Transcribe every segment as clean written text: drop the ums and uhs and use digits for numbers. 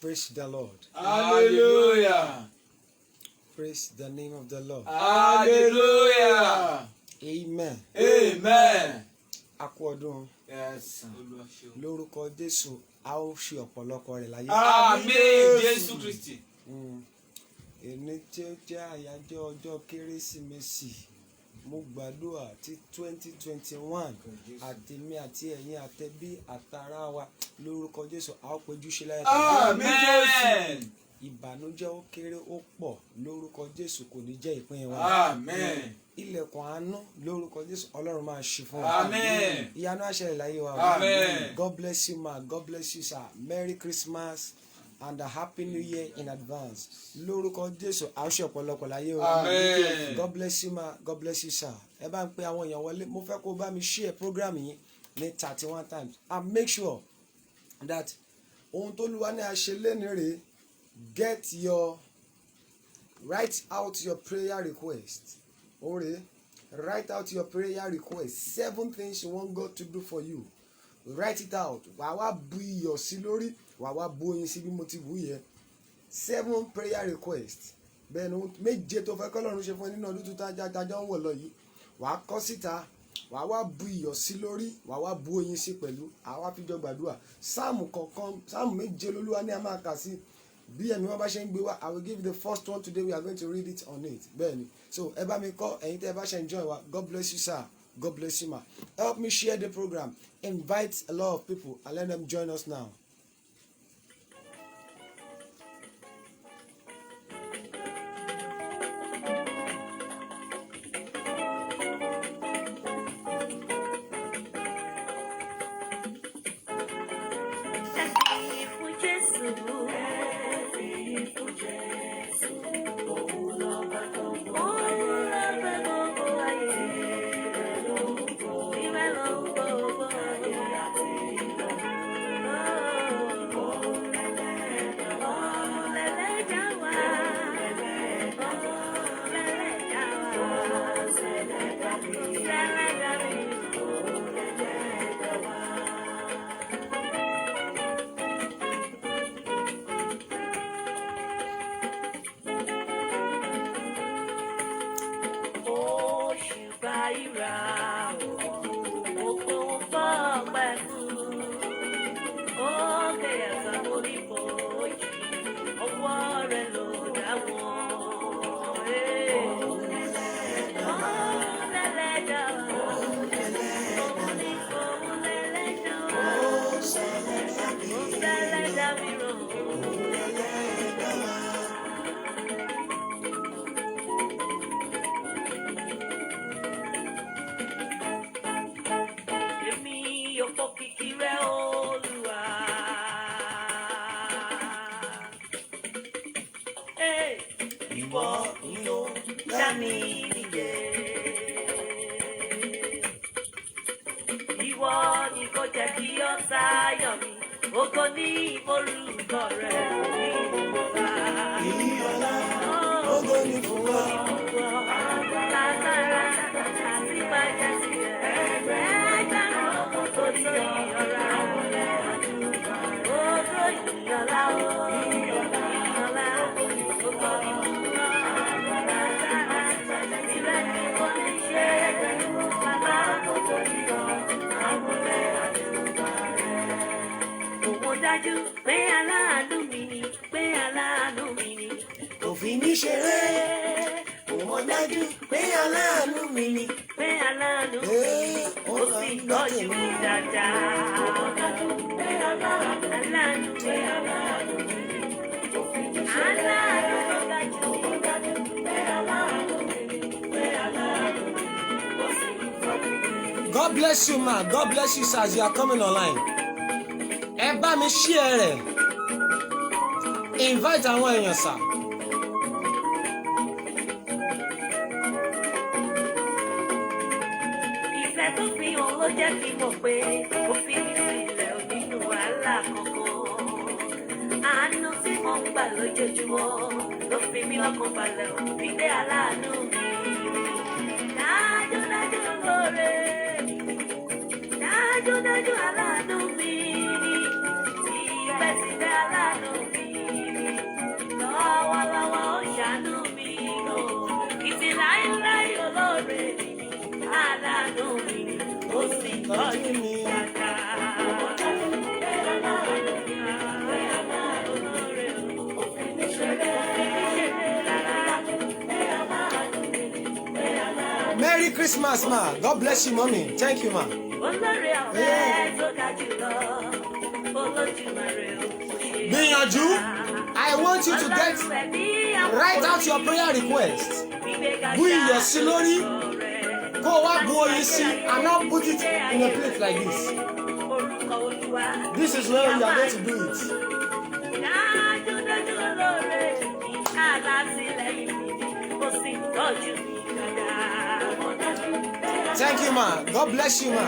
Praise the Lord. Hallelujah. Praise the name of the Lord. Hallelujah. Amen. Amen. A kú ọdún. Yes. Lórúkọ Jésù, a ó ṣe ọ̀pọ̀lọpọ̀ rẹ̀ láyé. Àmín Jésù Kristi. Èní tí ó jẹ́ àyájọ́ ọjọ́ Kérésìmesì, mo gbàdúrà tí 2021 àtèmi àti ẹ̀yin àtẹbí àtará wa lórúkọ Jésù, a ó péjú ṣe láyé. Àmín Jésù. Ìbànújẹ́ ó kéré ó pọ̀ lórúkọ Jésù kò ní jẹ́ ìpín wa. Àmín. Ilẹ̀kùn àánú lórúkọ Jésù Ọlọ́run máa ṣí fún wa. Àmín. Ìyanu á ṣẹlẹ̀ láyé wa. Àmín. God bless you ma. God bless you sir. Merry Christmas and a happy new year in advance. Lórúkọ Jésù a ó ṣe ọ̀pọ̀lọpọ̀ láyé o. Àmín. God bless you ma. God bless you sir. Ẹ bá ń pe àwọn èèyàn wọlé. Mo fẹ́ kó bá mi share program yìí ní 31 times and make sure that ohun tó Olúwa ní a ṣe lénìí rèé. Write out your prayer request. Write out your prayer request. 7 things you want God to do for you. Write it out. Wàá wá bu iyọ̀ sí lórí. Wàá wá bu oyin sí bí mo ti bù yẹn. 7 prayer requests. Bẹ́ẹ̀ ni méje tó fẹ́ k'Ọlọ́run ṣe fún ẹ nínú ọdún tó tájọ́ ń wọ̀ lọ yìí. Wàá kọ síta. Wàá wá bu iyọ̀ sí lórí. Wàá wá bu oyin sí pẹ̀lú. Àwa fi jọ gbàdúrà. Sáàmù kọ̀ọ̀kan, sáàmù méje l'Olúwa ní a máa kà sí. Bí ẹ̀mí wọn bá ṣe ń gbé wá, I will give you the first one today. We are going to read it on it. Bẹ́ẹ̀ni, so ẹ bá mi kọ́ ẹ̀yin tẹ́ ẹ bá ṣe enjoy wa. God bless you sir. God bless you ma. Help me share the program. Invite a lot of people and let them join us now. God bless you ma. God bless you sir as you are coming online. Ẹ bá mi share rẹ̀. Invite àwọn èèyàn sir. Ìfẹ́ tó fi hàn ló jẹ́ kí n mọ̀ pé ó fi mí sílẹ̀ ò nínú wàhálà kankan. Àánú tí mo ń gbà lójoojúmọ́ ló fi mí lọ́kàn balẹ̀ ò fi dé aláàánú mi. Dájúdájú lóore. Dájúdájú aláàánú mi, síbẹ̀síbẹ̀ aláàánú mi. tọ́jú mi. Merry Christmas, ma. God bless you, mommy. Thank you, ma. Gbìyànjú. I want you to write out your prayer request. Bu iyọ̀ sí lórí. Kó o wá bu oyin sí and now put it in a plate like this. This is where you are going to do it. Thank you, ma. God bless you, ma.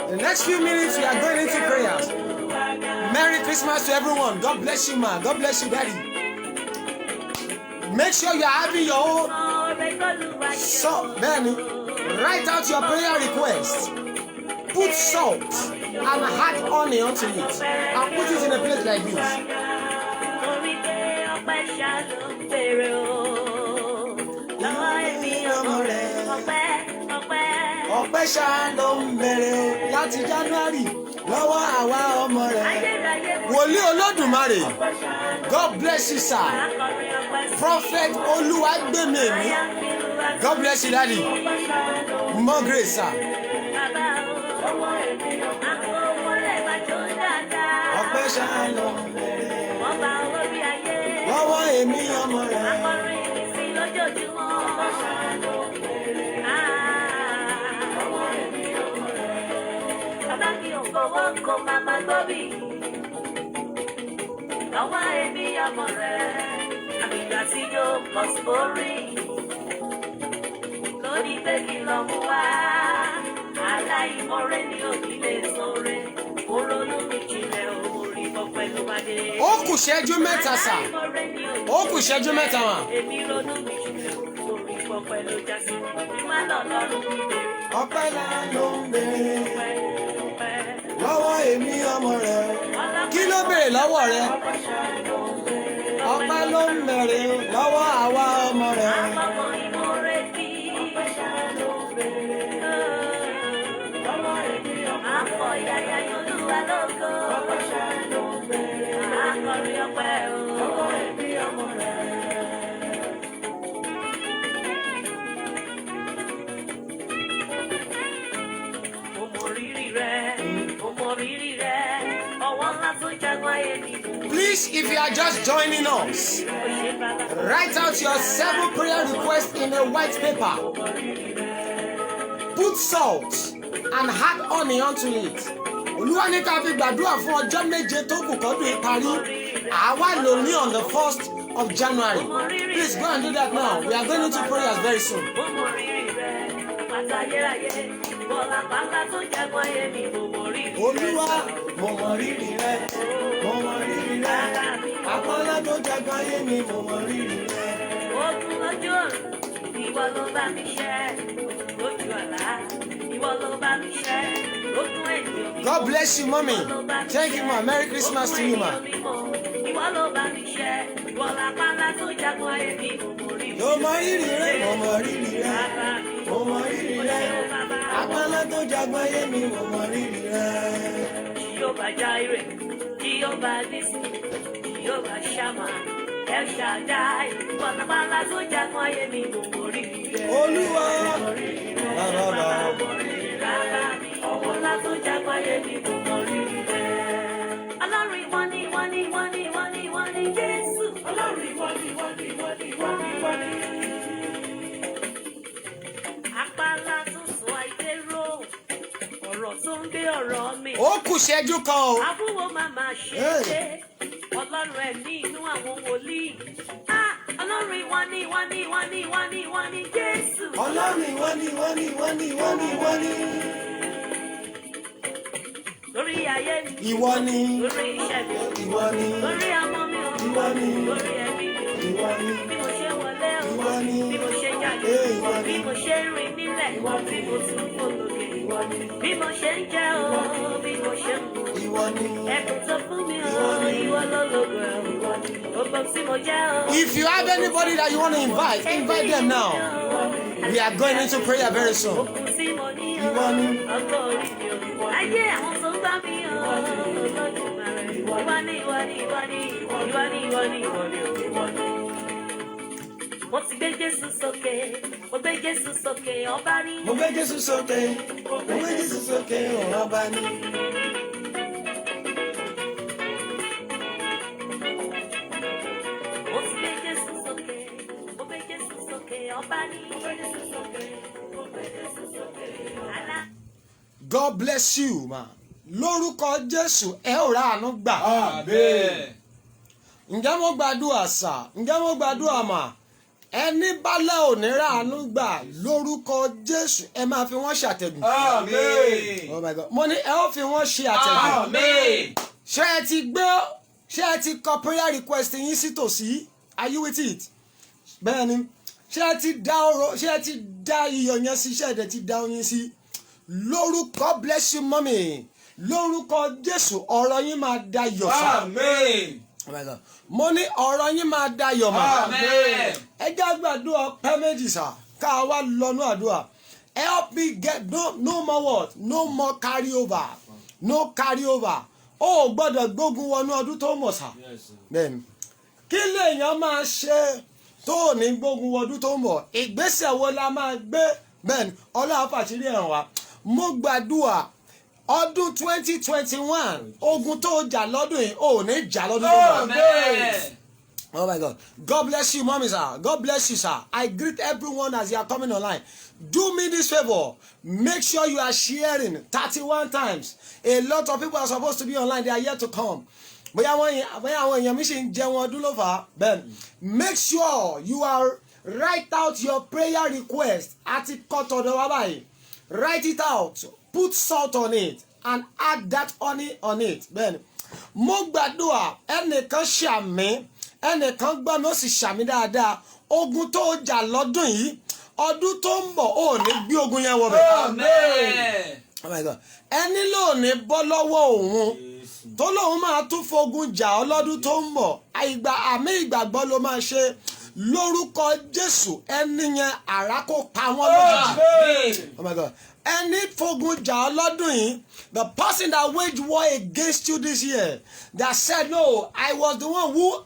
The next few minutes we are going into prayers. Merry Christmas to everyone. God bless you, ma. God bless you, daddy. Make sure you are having your own. So then, write out your prayer request. Put salt and hot honey onto it, and put it in a plate like this. Ọpẹ́ ṣá ló ń bẹ̀rẹ̀ láti January lọ́wọ́ àwa ọmọ rẹ̀. Wòlíì Olódùmarè, God bless you, sir. Prophet Olúwagbèmí, God bless you, daddy. More grace, sir. Ọpẹ́ ṣá ló ń bẹ̀rẹ̀ lọ́wọ́ èmi ọmọ rẹ̀. Kò máma gbóbi lọ́wọ́ èmi ọmọ rẹ̀ àbígbà tí yóò pọ̀ sórí lórí pé kí lọ mú wá aláìmọ̀rẹ́ ní òkìlẹ̀ sọ̀rẹ́ oronú mi jìnlẹ̀ orí ọpẹ́ ló bá dé. Ó kù ṣẹ́jú mẹ́ta sà. Ó kù ṣẹ́jú mẹ́ta wà. Èmi ronú mi jìnlẹ̀ orí ọpẹ́ ló já sí. Ìwà lọ́lọ́run mi bèrè. Ọpẹ́ là ló ń bèrè lọ́wọ́ èmi ọmọ rẹ̀. Kí ló béèrè lọ́wọ́ rẹ̀? Ọpẹ́ ló ń bèrè lọ́wọ́ àwa ọmọ rẹ̀. Please, if you are just joining us, write out your 7 prayer requests in a white paper. Put salt and hot honey onto it. Olúwa ní ká fi gbàdúrà fún ọjọ́ méje tó kù kọ́dún ìparí. Àwa lò ní on the 1st of January. Please go and do that now. We are going into prayers very soon. Olúwa, mo mọ rírì rẹ, mo mọ rírì rẹ. Àpọ́nlá tó jagun ayé mi, mo mọ rírì rẹ. Ogun lọ́jọ́ ìwọ ló bá mi ṣẹ́, lójú àlá ìwọ ló bá mi ṣẹ́, lójú ènìyàn mi. God bless you, mommy. Thank you, ma. Merry Christmas to you, ma. Ìwọ ló bá mi ṣẹ́, ìwọ lápálá tó jagun ayé mi, mo mọ rírì rẹ. Mo mọ rírì rẹ, mo mọ rírì rẹ. Mo mọ rírì rẹ. Àpọ́nlá tó jagun ayé mi, mo mọ rírì rẹ. Jehovah Jireh, Jehovah Nissi, Jehovah Shammah, El Shaddai, Bọ́lábálá tó jagun ayé mi, mo mọ rírì rẹ. Olúwa, bàbá ọmọlá tó jagun ayé mi, mo mọ rírì rẹ. Ọlọ́run ìwọ ni, ìwọ ni, ìwọ ni, ìwọ ni, ìwọ ni Jésù. Ọlọ́run ìwọ ni, ìwọ ni, ìwọ ni, ìwọ ni, ìwọ ni. Apálá tó sọ àìdérò, ọ̀rọ̀ tó ń gbé ọ̀rọ̀ mi. Ó kù ṣẹ́jú kan o. Àbúrò màmá ṣe é. Ọlọ́run ẹ̀mí inú àwọn wòlíì. ọlọ́run ìwọ ni ìwọ ni ìwọ ni ìwọ ni ìwọ ni Jésù. Ọlọ́run ìwọ ni ìwọ ni ìwọ ni ìwọ ni ìwọ ni. Lórí ayé mi. Ìwọ ni. Lórí iṣẹ́ mi. Ìwọ ni. Lórí ọmọ mi o. Ìwọ ni. Lórí ẹbí mi o. Ìwọ ni. Bí mo ṣe wọlé o. Ìwọ ni. Bí mo ṣe jáde. Ìwọ ni. Bí mo ṣe rìn nílẹ̀. Bí mo tún fò lókè. Bí mo ṣe ń jẹ o. Bí mo ṣe ń mu. Ìwọ ni. Ẹ̀bùn tó fún mi o. Ìwọ ló lógo ẹ̀ o. Gbogbo tí mo jẹ́ o. If you have anybody that you want to invite them now. We are going into prayer very soon. Òkun tí mo ní o. Ìwọ ni. Ọkọ orí mi o. Ayé àwọn tó ń bá mi o. Olódùmarè. Ìwọ ni ìwọ ni ìwọ ni ìwọ ni ìwọ ni ìwọ ni ìwọ ni. Mo ti gbé Jésù sókè, mo gbé Jésù sókè, ọba ni. Mo gbé Jésù sókè, mo gbé Jésù sókè, ọba ni. Mo ti gbé Jésù sókè, mo gbé Jésù sókè, ọba ni. Mo gbé Jésù sókè, mo gbé Jésù sókè. Àlá. God bless you, ma. Lórúkọ Jésù, ẹ ó ra àánú gbà. Amen. Ǹjẹ́ mo gbàdúrà sà? Ǹjẹ́ mo gbàdúrà mà? Ẹni bálẹ̀ ò ní ra àánú gbà lórúkọ Jésù, ẹ máa fi wọ́n ṣàtẹ̀gùn. Amen. Oh my God. Mo ní ẹ ó fi wọ́n ṣe àtẹ̀gùn. Amen. Ṣé ẹ ti kọ prayer request yín sí tòsí? Are you with it? Bẹ́ẹ̀ni. Ṣé ẹ ti dá iyọ̀ yẹn sí? Ṣé ẹ dẹ̀ ti dá oyin sí? Lórúkọ bless you mommy. Lórúkọ Jésù ọ̀rọ̀ yín máa dayọ̀ sá. Amen. Oh my God. Mo ní ọ̀rọ̀ yín máa dayọ̀ mà. Amen. Ẹ jẹ́ àgbàdua ọpẹ́ méjì sá ká wá lọ́nú àdúrà. Help me get no more what? No more carry over. No carry over. Ó gbọ́dọ̀ gbógun wọnú ọdún tó mọ̀ sá. Bẹ́ẹ̀ni. Kí lèèyàn máa ṣe tó ní gbógun ọdún tó mọ̀? Ìgbésẹ̀ wo la máa gbé? Bẹ́ẹ̀ni, Ọlọ́run fàṣírí ẹ̀ràn wa. Mo gbàdúrà ọdún 2021 ogun tó jà lọ́dún yìí ò ní jà lọ́dún tó mọ̀. Amen. Oh my God. God bless you, mommy, sir. God bless you, sir. I greet everyone as you are coming online. Do me this favor. Make sure you are sharing 31 times. A lot of people are supposed to be online. They are yet to come. Bóyá àwọn èèyàn mi ṣì ń jẹun ọdún ló fà á. Then make sure you are write out your prayer request. Àti kọ́tọ̀dọ̀ wá báyìí. Write it out. Put salt on it and add that honey on it. Then mo gbàdúrà ẹnìkan ṣàmì. Ẹnìkan gbọ́ mi ó sì ṣàmì dáadáa. Ogun tó jà lọ́dún yìí ọdún tó ń bọ̀ ò ní gbé ogun yẹn wọ bẹ̀. Amen. Oh my God. Ẹni ló ní bọ́ lọ́wọ́ òun tó lóun máa tún fogun jà ọ́ lọ́dún tó ń bọ̀. Àmì ìgbàgbọ́ ló máa ṣe lórúkọ Jésù. Ẹni yẹn àrá kó pa wọ́n lójijì. Amen. Oh my God. Ẹni fogun jà ọ́ lọ́dún yìí, the person that waged war against you this year, that said no, I was the one who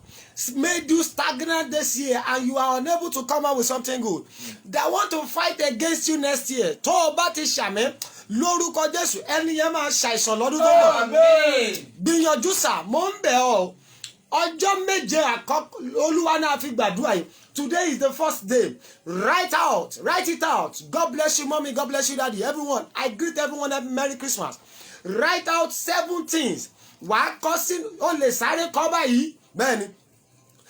made you stagnant this year and you are unable to come out with something good, that want to fight against you next year. Tó o bá ti ṣàmì lórúkọ Jésù, ẹni yẹn máa ṣàìsàn lọ́dún tó ń bọ̀. Amen. Gbìyànjú sà, mo ń bẹ̀ ọ́. Ọjọ́ méje àkọ́kọ́ Olúwa náà fi gbàdúrà yìí. Today is the first day. Write it out. God bless you, mommy. God bless you, daddy. Everyone, I greet everyone. Merry Christmas. Write out 7 things. Wàá kọ sí o lè sáré kọ báyìí. Bẹ́ẹ̀ni.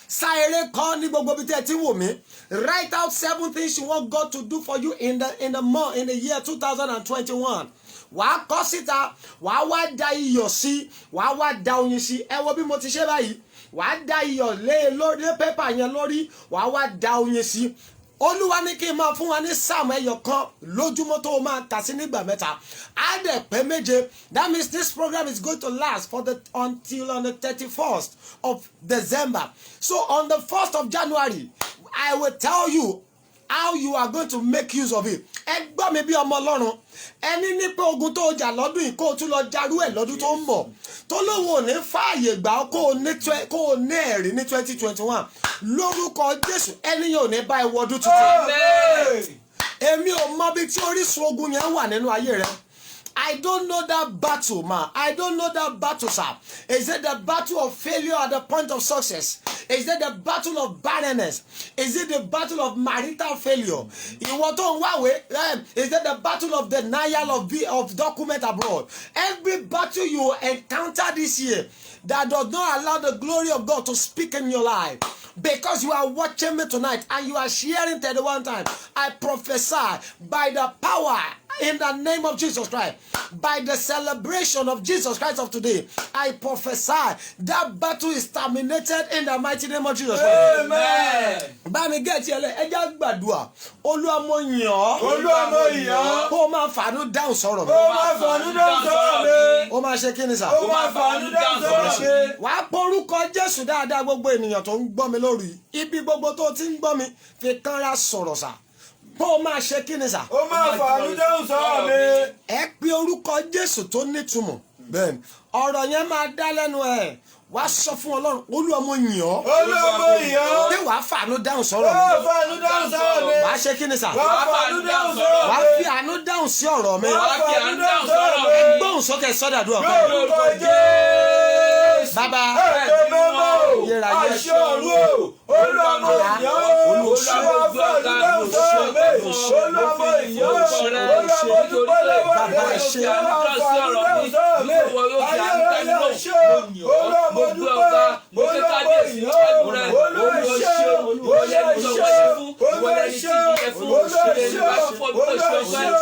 Sáré kọ ní gbogbo bí tẹ́ ti wò mí. Write out 7 things you want God to do for you in the year 2021. Wàá kọ síta, wàá wá da iyọ̀ sí, wàá wá da oyin sí. Ẹ wo bí mo ti ṣe báyìí. Wàá da iyọ̀ lé pépà yẹn lórí, wàá wá da oyin sí. Olúwa ní kí n máa fún wa ní sáàmù ẹyọ kan lójúmọ́ tó o máa kà sí nígbà mẹ́ta. Á dẹ̀ pé méje. That means this program is going to last until on the 31st of December. So on the 1st of January, I will tell you how you are going to make use of it. Ẹ gbọ́ mi bí ọmọ Ọlọ́run. Ẹni ní pé ogun tó jà lọ́dún yìí kó o tún lọ jarú ẹ̀ lọ́dún tó ń bọ̀. Tó lóun ò ní fààyè gbà kó o ní ẹ̀rí ní 2021. Lórúkọ Jésù ẹni yóò ní bá ẹ wọdún tuntun. Amen. Èmi ò mọ bí tí orísun ogun yẹn wà nínú ayé rẹ. I don't know that battle, man. I don't know that battle, sir. Is it the battle of failure at the point of success? Is it the battle of barrenness? Is it the battle of marital failure? Ìwọ tó ń wáwé, is it the battle of denial of document abroad? Every battle you encounter this year that does not allow the glory of God to speak in your life. Because you are watching me tonight and you are sharing 31 times, I prophesy by the power in the name of Jesus Christ, by the celebration of Jesus Christ of today, I prophesy that battle is terminated in the mighty name of Jesus Christ. Amen. Bá mi gẹ̀ tiẹ̀ lẹ̀, ẹ jẹ́ gbàdúrà. Olúwa mo yìn ọ́. Olúwa mo yìn ọ́. Kó o máa fàánú dáhùn sọ̀rọ̀ mi. Ó máa fàánú dáhùn sọ̀rọ̀ mi. Ó máa ṣe kí ni sà? Ó máa fàánú dáhùn sọ̀rọ̀ mi. Wàá porúkọ Jésù dáadáa gbogbo ènìyàn tó ń gbọ́ mi lórí. Ibi gbogbo tó ti ń gbọ́ mi fi kánra sọ̀rọ̀ sà. Kó o máa ṣe kí ni sà? Ó máa fàánú dáhùn sọ̀rọ̀ mi. Ẹ pe orúkọ Jésù tó nítumọ̀. Bẹ́ẹ̀ni, ọ̀rọ̀ yẹn máa dá lẹ́nu ẹ̀. Wàá sọ fún Ọlọ́run, Olúwa mo yìn ọ́. Olúwa mo yìn ọ́. Pé wàá fàánú dáhùn sọ̀rọ̀ Ó mi. fàánú dáhùn sọ̀rọ̀ mi. Wàá ṣe kí ni sà? Wàá fàánú dáhùn sọ̀rọ̀ Wàá mi. fi àánú dáhùn sí ọ̀rọ̀ mi. Wàá fi àánú dáhùn sọ̀rọ̀ mi. Ẹ gbóhùn sókè sọ́dàdúrà kan. Lórúkọ Jésù. Bàbá. Ẹ̀ẹ́dẹ̀ mọ́mọ́. Yẹra yẹ. Àṣẹ ọ̀run o. Olúwa mo yìn ọ́. Olúwa fàánú dáhùn sọ̀rọ̀ mi. Olúwa mo yìn ọ́. Olúwa mo dúpẹ́ lọ́wọ́ rẹ. Bàbá ṣe. Olúwa fàánú dáhùn sọ̀rọ̀ mi. Ayérayé àṣẹ o. Olúwa mo dúpẹ́. Olúwa mo yìn ọ́. Olúwa ṣe. Olúwa ṣe. Olúwa ṣe. Olúwa ṣe. Olúwa ṣe.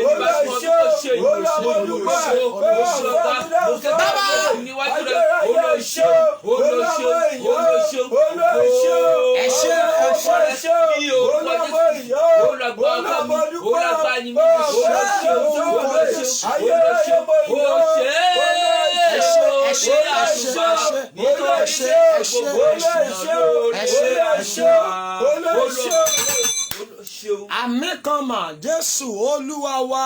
Olúwa ṣe. Olúwa mo dúpẹ́. Olúwa fàánú dáhùn sọ̀rọ̀ mi. Ayérayé àṣẹ o. Olúwa mo yìn ọ́. Olúwa ṣe. Ẹ ṣé, ẹ ṣé, ẹ ṣé. Olúwa mo yìn ọ́. Olúwa mo dúpẹ́. Olúwa ṣe. Olúwa ṣe. Ayérayé mo yìn ọ́. Ẹ ṣé, ẹ ṣé, ẹ ṣé, ẹ ṣé. Ẹ ṣé, ẹ ṣé, ẹ ṣé. Àmì kan mà, Jésù Olúwa wa.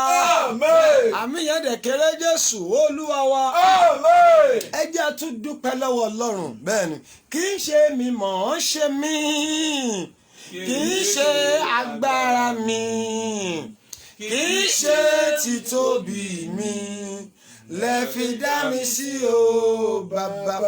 Amen. Àmì yẹn dẹ̀ kéré, Jésù Olúwa wa. Amen. Ẹ jẹ́ tún dúpẹ́ lọ́wọ́ Ọlọ́run. Bẹ́ẹ̀ni, kì í ṣe mi mọ̀ ọ́n ṣe mí. Kì í ṣe agbára mi. Kì í ṣe títóbi mi. Lẹ fi dá mi sí o bàbá.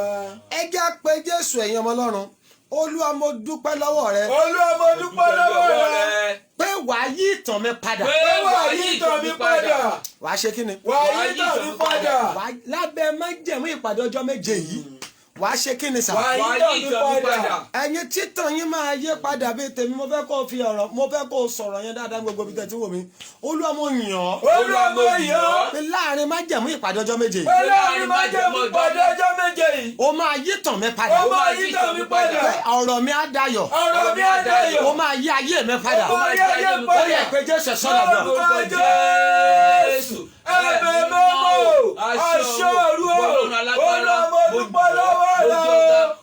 Ẹ jẹ́ pé Jésù ẹ̀yin ọmọ Ọlọ́run. Olúwa mo dúpẹ́ lọ́wọ́ rẹ. Olúwa mo dúpẹ́ lọ́wọ́ rẹ. Pé wàá yí ìtàn mi padà. Pé wàá yí ìtàn mi padà. Wàá ṣe kí ni? Wàá yí ìtàn mi padà. Lábẹ́ májẹ̀mú ìpàdé ọjọ́ méje yìí. Wàá ṣe kí ni sà? Wàá yí ìtàn mi padà. Ẹ̀yin títàn yín máa yé padà bíi tèmi. Mo fẹ́ kó o fi ọ̀rọ̀, mo fẹ́ kó o sọ̀rọ̀ yẹn dáadáa gbogbo ibi tẹ̀tí wò mí. Olúwa mo yìn ọ́. Olúwa mo yìn ọ́. Pé láàrin májẹ̀mú ìpàdé ọjọ́ méje. Pé láàrin májẹ̀mú ìpàdé ọjọ́ méje yìí. O máa yí ìtàn mi padà. Ó máa yí ìtàn mi padà. Pé ọ̀rọ̀ mi á dayọ̀. Ọ̀rọ̀ mi á dayọ̀. O máa yí ayé mi padà. Ó máa yí ayé mi padà. Ó yẹ pé Jésù sọ̀rọ̀ gbọ́. Lórúkọ Jésù. Ẹ̀mí mọ́mọ́. Àṣẹ ọ̀run o. Olúwa mo dúpẹ́ lọ́wọ́ rẹ.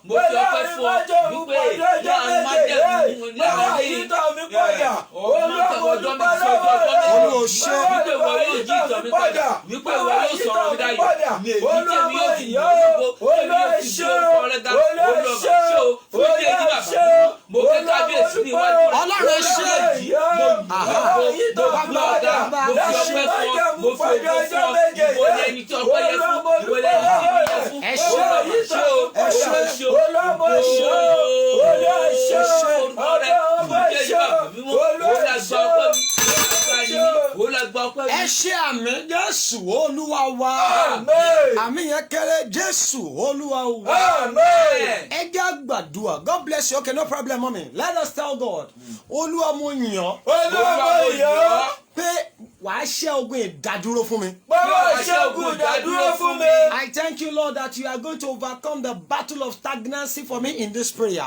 Pé láàrin májẹ̀mú ìpàdé ọjọ́ méje yìí. Pé wàá yí ìtàn mi padà. Olúwa mo dúpẹ́ lọ́wọ́ rẹ. Olúwa ṣe. Pé wàá yí ìtàn mi padà. Pé wàá yí ìtàn mi padà. Olúwa mo yìn ọ́. Olúwa ṣe. Olúwa ṣe. Olúwa ṣe. Mo fẹ́ kábíyèsí níwájú rẹ̀. Ọlọ́run ṣe. Ẹ ṣe àmì Jésù Olúwa wa. Àmì yẹn kéré Jésù Olúwa wa. Ẹ jẹ́ gbàdúrà. God bless you. Okay, no problem, mommy. Let us tell God. Olúwa mo yìn ọ́. Olúwa mo yìn ọ́. Pé wàá ṣẹ́ ogun ìdádúró fún mi. Bàbá ṣẹ́gun ìdádúró fún mi. I thank you, Lord, that you are going to overcome the battle of stagnancy for me in this prayer.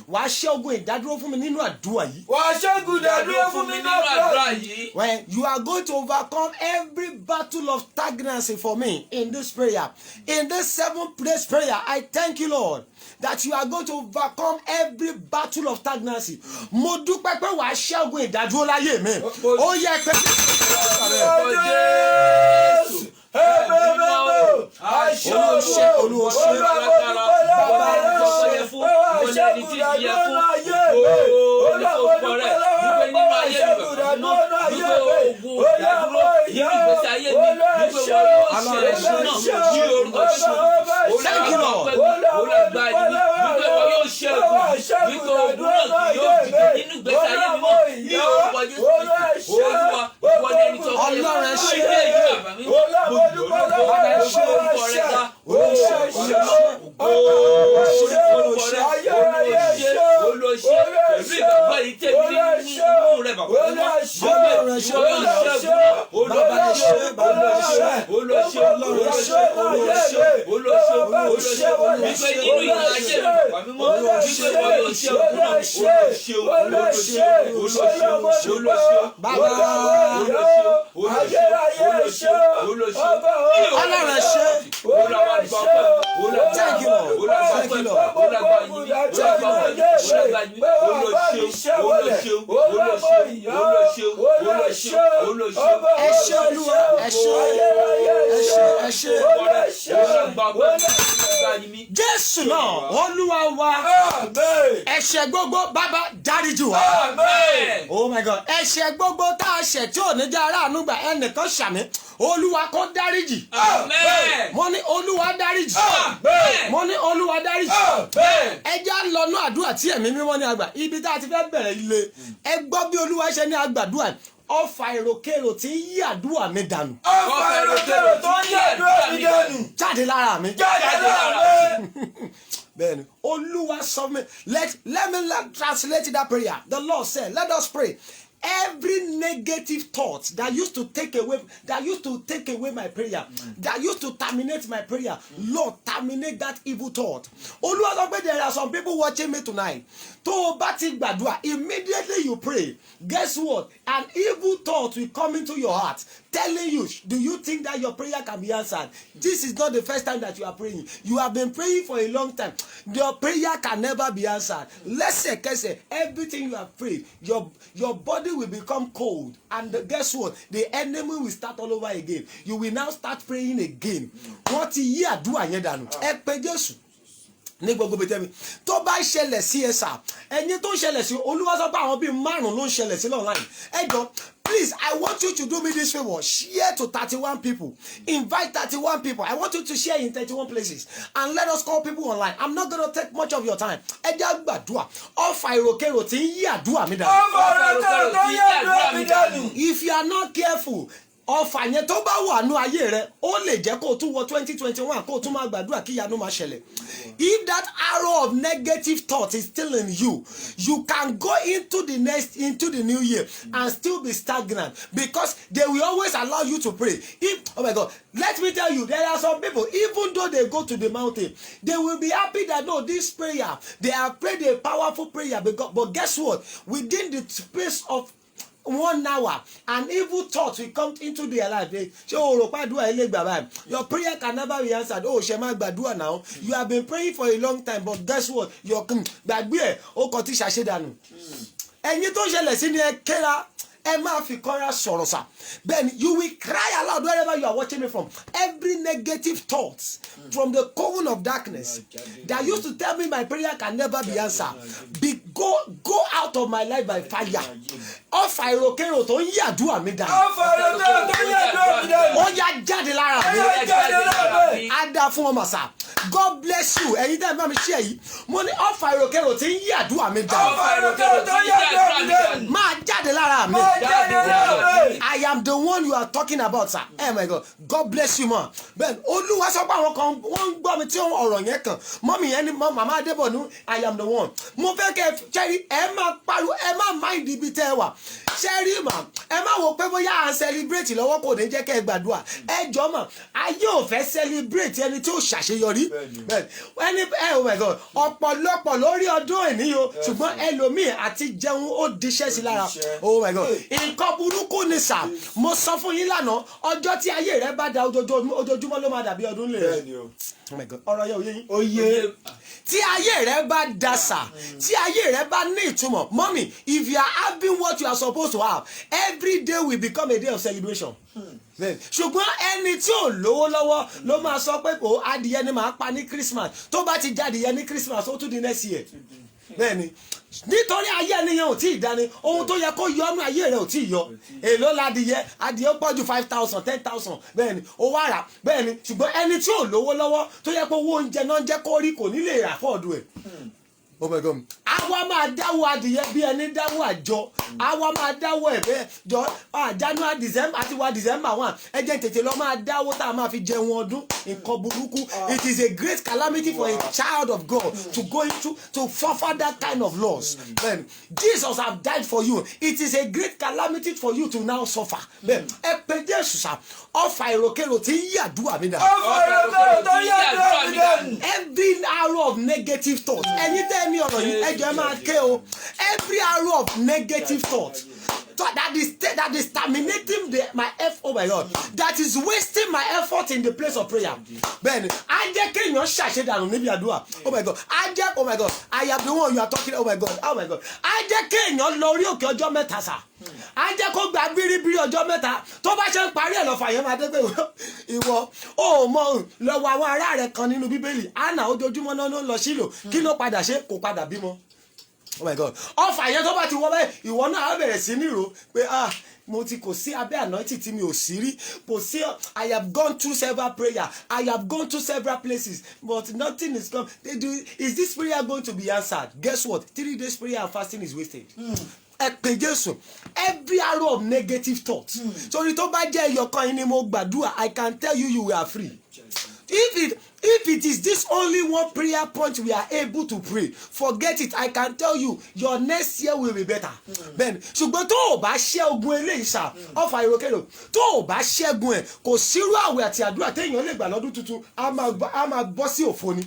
Wàá ṣẹ́ ogun ìdádúró fún mi nínú àdúrà yìí. Wàá ṣẹ́gun ìdádúró fún mi nínú àdúrà yìí. When you are going to overcome every battle of stagnancy for me in this prayer, in this 7 days prayer, I thank you, Lord, that you are going to overcome every battle of stagnancy. Mo dúpẹ́ pé wàá ṣẹ́ ogun ìdádúró láyé mi. Ó yẹ pé. Jésù. Ẹ̀mẹ́mẹ́mẹ́. Àṣẹ Olúwa ṣe. Bàbá rẹ̀ fún ṣẹ́gun ìdádúró láyé mi. Olúwa dúpẹ́ lọ́wọ́ bàbá ṣẹ́gun ìdádúró láyé mi. Olúwa yẹ. Olúwa ṣe. Thank you, Lord. Ọlọ́run ṣe. ìgbàgbọ́ yìí tẹ̀mí nínú rẹ̀ bàbá Jésù náà Olúwa wa ẹ̀ṣẹ̀ gbogbo bàbá dáríjì wá. Oh my God, ẹ̀ṣẹ̀ gbogbo tá a ṣẹ̀ tí ò ní jẹ́ aráàánú gbà ẹnìkan ṣàmì Olúwa kó dáríjì. Mo ní Olúwa dáríjì. Mo ní Olúwa dáríjì. Ẹ já lọ́nú àdúrà tí ẹ̀mí mímọ́ ní àgbà ibi tá a ti fẹ́ bẹ̀rẹ̀ ilé ẹ gbọ́ bí Olúwa ṣe ní àgbàdúrà ọfà èròkèrò tí ń yí àdúrà mi dànù. Ọfà èròkèrò tó ń yí àdúrà mi dànù. Jáde lára mi. Jáde lára mi. Bẹ́ẹ̀ni Olúwa sọ mi let me translate that prayer. The Lord said let us pray. Every negative thought that used to take away my prayer, that used to terminate my prayer, Lord, terminate that evil thought. Olúwa sọ pé there are some people watching me tonight. Tó o bá ti gbàdúrà, immediately you pray. Guess what? An evil thought will come into your heart, telling you, do you think that your prayer can be answered? This is not the first time that you are praying. You have been praying for a long time. Your prayer can never be answered. Lẹ́sẹ̀kẹsẹ̀, everything you have prayed, your body will become cold, and guess what? The enemy will start all over again. You will now start praying again. Wọ́n ti yí àdúrà yẹn dànù. Ẹ pe Jésù ní gbogbo bẹ́tẹ̀ mi tó bá ṣẹlẹ̀ sí ẹ sà ẹ̀yin tó ń ṣẹlẹ̀ sí Olúwa sọ pé àwọn bíi 5 ló ń ṣẹlẹ̀ sí online ẹ jọ please I want you to do me this favour share to 31 people invite 31 people I want you to share in 31 places and let us call people online. I'm not gonna take much of your time. Ẹ jẹ́ gbàdúrà ọfà èròkèrò tí ń yí àdúrà mi dànù. Ọfà èròkèrò tó ń yí àdúrà mi dànù. If you are not careful ọfà yẹn tó bá wà nú ayé rẹ ó lè jẹ́ kó o tún wọ 2021 kó o tún máa gbàdúrà kí ìyanu máa ṣẹlẹ̀. If that arrow of negative thought is still in you, you can go into the new year and still be stagnant because they will always allow you to pray. Oh my God, let me tell you, there are some people, even though they go to the mountain, they will be happy that no, this prayer, they have prayed a powerful prayer, but guess what? Within the space of 1 hour, an evil thought will come into their life. Your prayer can never be answered. Oh, Shema Gbadua now. You have been praying for a long time, but guess what? Your gbàgbé ó kò tí ṣàṣe dànù. Ẹ̀yin tó ṣẹlẹ̀ sí ni ẹ kéra. Ẹ máa fi kọ́ra sọ̀rọ̀ sà. Then you will cry aloud wherever you are watching me from. Every negative thought from the coven of darkness that used to tell me my prayer can never be answered. Go out of my life by fire. Ọfà èròkèrò tó ń yí àdúrà mi dànù. Ọfà èròkèrò tó ń yí àdúrà mi dànù. Ó yá jáde lára mi. Ó yá jáde lára mi. Á dá fún ọmọ sà. God bless you. Ẹ̀yin tẹ́ ẹ bá mi ṣe èyí. Mo ní ọfà èròkèrò tí ń yí àdúrà mi dànù. Ọfà èròkèrò tó ń yí àdúrà mi dànù. Máa jáde lára mi. I am the one you are talking about, sir. Oh my God, God bless you, man. Ben, Olúwa sọ pé àwọn kan wọ́n gbọ́ mi tí ọ̀rọ̀ yẹn kàn. Mọ́mì yẹn ni Màmá Adébọ̀nú, I am the one. Mo fẹ́ kẹ́ ṣẹ́rí ẹ máa pariwo ẹ máa mind ibi tẹ́ ẹ wà. Ṣẹ́rí mà ẹ má wo pé bóyá à ń celebrate lọ́wọ́ kò ní jẹ́ kẹ́ ẹ gbàdúrà. Ẹ jọ mà ayé ò fẹ́ celebrate ẹni tí ó ṣàṣeyọrí. Ẹni oh my God, ọ̀pọ̀lọpọ̀ lórí ọdún ìní o ṣùgbọ́n ẹlòmíì àti jẹun ó diṣẹ́ sí lára. Oh my God, nǹkan burúkú ni sà. Mo sọ fún yín lánàá ọjọ́ tí ayé rẹ bá da ojoojúmọ́ ló máa dàbí ọdún lè. Oh my God, ọ̀rọ̀ yẹn ò yé yín. Ó yé. Tí ayé rẹ bá da sà, tí ayé rẹ bá ní ìtumọ̀, mommy, if you are having what you are supposed to have, every day will become a day of celebration. Ṣùgbọ́n ẹni tí ò lówó lọ́wọ́ ló máa sọ pé kò adìyẹ ni màá pa ní Christmas tó bá ti jáde yẹ ní Christmas ó tún di next year. Bẹ́ẹ̀ni nítorí ayé ènìyàn ò tí ì dání ohun tó yẹ kó yọ ọ́nú ayé rẹ̀ ò tí ì yọ èló ládìyẹ adìyẹ pọ̀ ju 5,000 10,000 bẹ́ẹ̀ni owó àrà bẹ́ẹ̀ni ṣùgbọ́n ẹni tí ò lówó lọ́wọ́ tó yẹ kó owó oúnjẹ náà jẹ́ kó rí kò ní lè rà fọ́ọ̀dù ẹ̀ Oh my God. Àwa máa dáwọ́ adìyẹ bí ẹni dáwọ́ àjọ. Àwa máa dáwọ́ ẹ̀bẹ̀ jọ. January December àti wa December 1. Ẹ jẹ́ tètè lọ máa dáwọ́ tá a máa fi jẹun ọdún. Nǹkan burúkú. It is a great calamity for a child of God to go into to suffer that kind of loss. Then Jesus have died for you. It is a great calamity for you to now suffer. Then ẹ pé Jésù sá. Ọfà èròkèrò tí ń yàdúrà mi dà. Ọfà èròkèrò tó ń yàdúrà mi dà. Every arrow of negative thought. Ẹ̀yin tẹ́ mi ọ̀rọ̀ yìí ẹjọ́ ẹ máa ké o. Every arrow of negative thought. That is terminating my effort. Oh my God, that is wasting my effort in the place of prayer. Bẹ́ẹ̀ni, á jẹ́ kéèyàn ṣàṣedànù níbi àdúrà. Oh my God, á jẹ́ oh my God, I am the one you are talking. Oh my God, á jẹ́ kéèyàn lọ orí òkè ọjọ́ mẹ́ta sà. Á jẹ́ kó gba bíríbírí ọjọ́ mẹ́ta. Tó bá ṣe ń parí ẹ̀ lọ́fà yẹn máa dé pé ìwọ ó mọ lọ́wọ́ àwọn ará rẹ̀ kan nínú Bíbélì. Anna ojoojúmọ́ náà ló ń lọ Ṣílò. Kí ló padà ṣe? Kò padà bímọ. Oh my God, ọfà yẹn tó bá ti wọ báyìí ìwọ náà á bẹ̀rẹ̀ sí ní rò pé mo ti kò sí abẹ́ anointing tí mi ò sí rí kò sí I have gone through several prayer, I have gone through several places but nothing is come. Is this prayer going to be answered? Guess what? 3 days prayer and fasting is wasted. Every arrow of negative thoughts. Torí tó bá jẹ́ ẹyọkan yìí ni mo gbàdúrà, I can tell you you are free. If it is this only one prayer point we are able to pray, forget it. I can tell you, your next year will be better. Ben, ṣùgbọ́n tó o bá ṣẹ́ ogun eléyìí ṣá, ọfà ìrókèrò, tó o bá ṣẹ́gun ẹ̀, kò sírú àwẹ̀ àti àdúrà téèyàn lè gbà lọ́dún tuntun, a máa bọ́ sí òfo ni.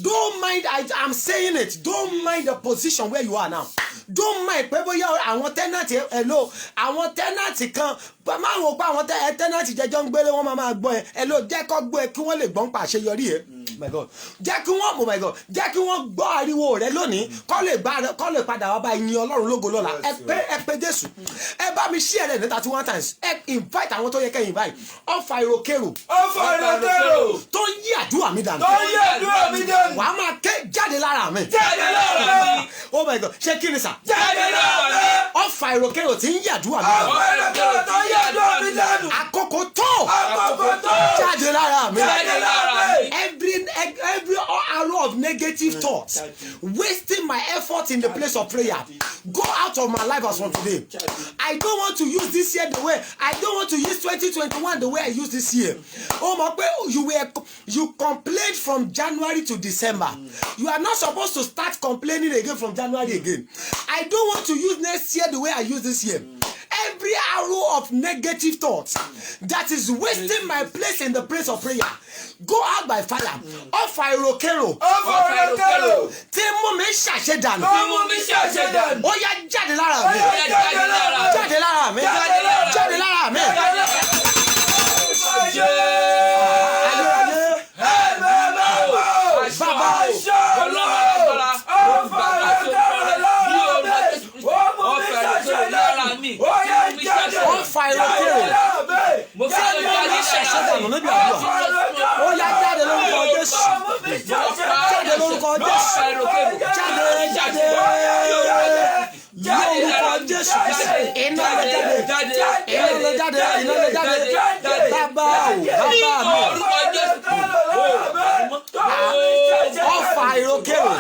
Don't mind, I'm saying it. Don't mind the position where you are now. Don't mind pé bóyá àwọn tenant hello, àwọn tenant kan máa wò pé àwọn tenant jẹjọ ń gbélé wọn máa gbọ́ ẹ hello jẹ́ kó gbọ́ ẹ kí wọ́n lè gbọ́n pa àṣeyọrí ẹ. My God, jẹ́ kí wọ́n, oh my God, jẹ́ kí wọ́n gbọ́ ariwo rẹ lónìí kó lè padà wá bá yin Ọlọ́run lógo lọ́la. Ẹ pé Jésù. Ẹ bá mi share rẹ̀ ní 31 times. Ẹ invite àwọn tó yẹ kẹ́ invite. Ọfà ìrókèrò. Ọfà ìrókèrò. Tó ń yí àdúrà mi dànù. Tó ń yí àdúrà mi dànù. Wàá máa ké jáde lára mi. Jáde lára mi. Oh my God, ṣé kí ni sà? Jáde lára mi. Ọfà ìrókèrò tí ń yí àdúrà mi dànù. Ọfà ìrókèrò tó ń yí àdúrà mi dànù. Àkókò tó. Àkókò tó. Jáde lára mi. Jáde lára mi. Every arrow of negative thoughts, wasting my effort in the place of prayer, go out of my life as from today. I don't want to use this year the way, I don't want to use 2021 the way I used this year. Oh my God, you complained from January to December. You are not supposed to start complaining again from January again. I don't want to use next year the way I used this year. Every arrow of negative thoughts that is wasting my place in the place of prayer, go out by fire. Ọfà ìrókèrò. Ọfà ìrókèrò. Tí mú mi ṣàṣedànù. Tó mú mi ṣàṣedànù. Ó yá jáde lára mi. Jáde lára mi. Jáde lára mi. Ọfà ìrókèrò. Mo fẹ́ lọ jáde ṣàṣedànù níbi àdúrà. Ó yá jáde lórúkọ Jésù. Jáde lórúkọ Jésù. Jáde. Lórúkọ Jésù. Iná lè jáde. Bàbá mi. Ọfà ìrókèrò.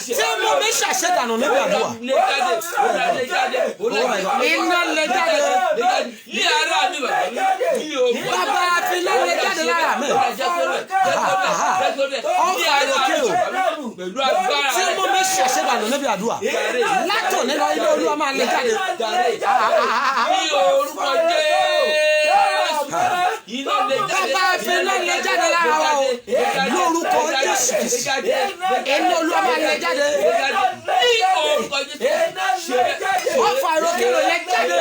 Tí mo mi ṣàṣedànù níbi àdúrà. Iná lè jáde. Bàbá fi iná lè jáde lára mi. Ọfà ìrókèrò. Tí mo mi ṣàṣedànù níbi àdúrà. Látò nínú ilé Olúwa máa lè jáde. Bàbá fi iná lè jáde lára wa o. Lórúkọ Jésù. Iná Olúwa máa lè jáde. Ọfà ìrókèrò lè jáde.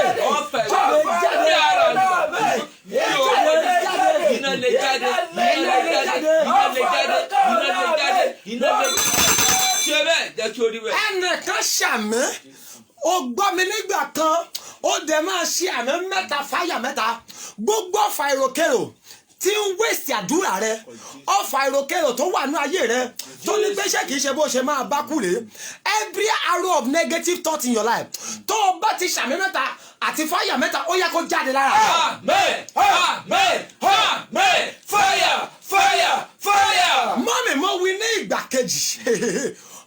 Ẹnìkan ṣàmì ó gbọ́ mi nígbà kan ó dẹ̀ máa ṣe àmì mẹ́ta fáyà mẹ́ta gbogbo ọfà ìrókèrò tí ń wéṣì àdúrà rẹ ọfà ìrókèrò tó wà ní ayé rẹ tó ní pé ṣé kìí ṣe bó ṣe máa bá kú rèé every arrow of negative thought in your life tó o bá ti ṣàmì mẹ́ta àti fáyà mẹ́ta ó yẹ kó jáde lára rẹ. Amen. Fire. Má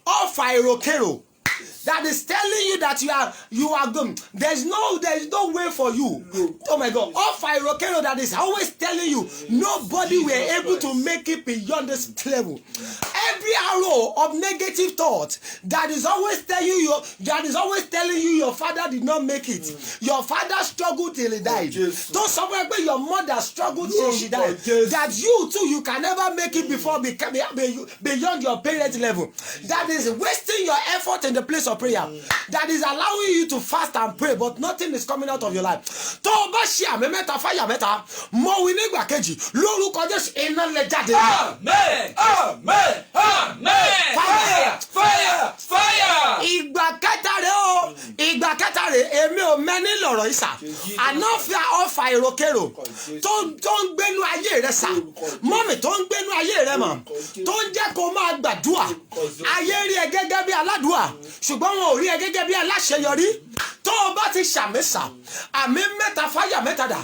ọfà èròkèrò that is telling you that you are good. There's no way for you. Oh my God. Ọfà èròkèrò that is always telling you nobody were able to make it beyond this level. Every arrow of negative thought that is always telling you your father did not make it. Your father struggled till he died. Don't somewhere where your mother struggled till she died. That you too, you can never make it before beyond your parent level. That is wasting your effort in the place of prayer. That is allowing you to fast and pray, but nothing is coming out of your life. Tó o bá ṣe àmì mẹ́ta fáyà mẹ́ta, mo wí nígbà kejì lórúkọ Jésù iná lè jáde. Amen. Amen. Amen. Fire. Fire. Fire. Ìgbà kẹta rẹ̀ o, ìgbà kẹta rẹ̀ èmi ò mẹ́ni lọ̀rọ̀ ìsà. Ànáfíà ọfà èròkèrò tó ń gbénú ayé rẹ̀ sà. Mọ́mì tó ń gbénú ayé rẹ̀ mọ̀. Tó ń jẹ́ kó máa gbàdúà. Ayé rí ẹ gẹ́gẹ́ bí aládùà. Ṣùgbọ́n wọn ò rí ẹ gẹ́gẹ́ bí aláṣeyọrí. Tó o bá ti ṣàmìsà, àmì mẹ́ta fáyà mẹ́ta dà.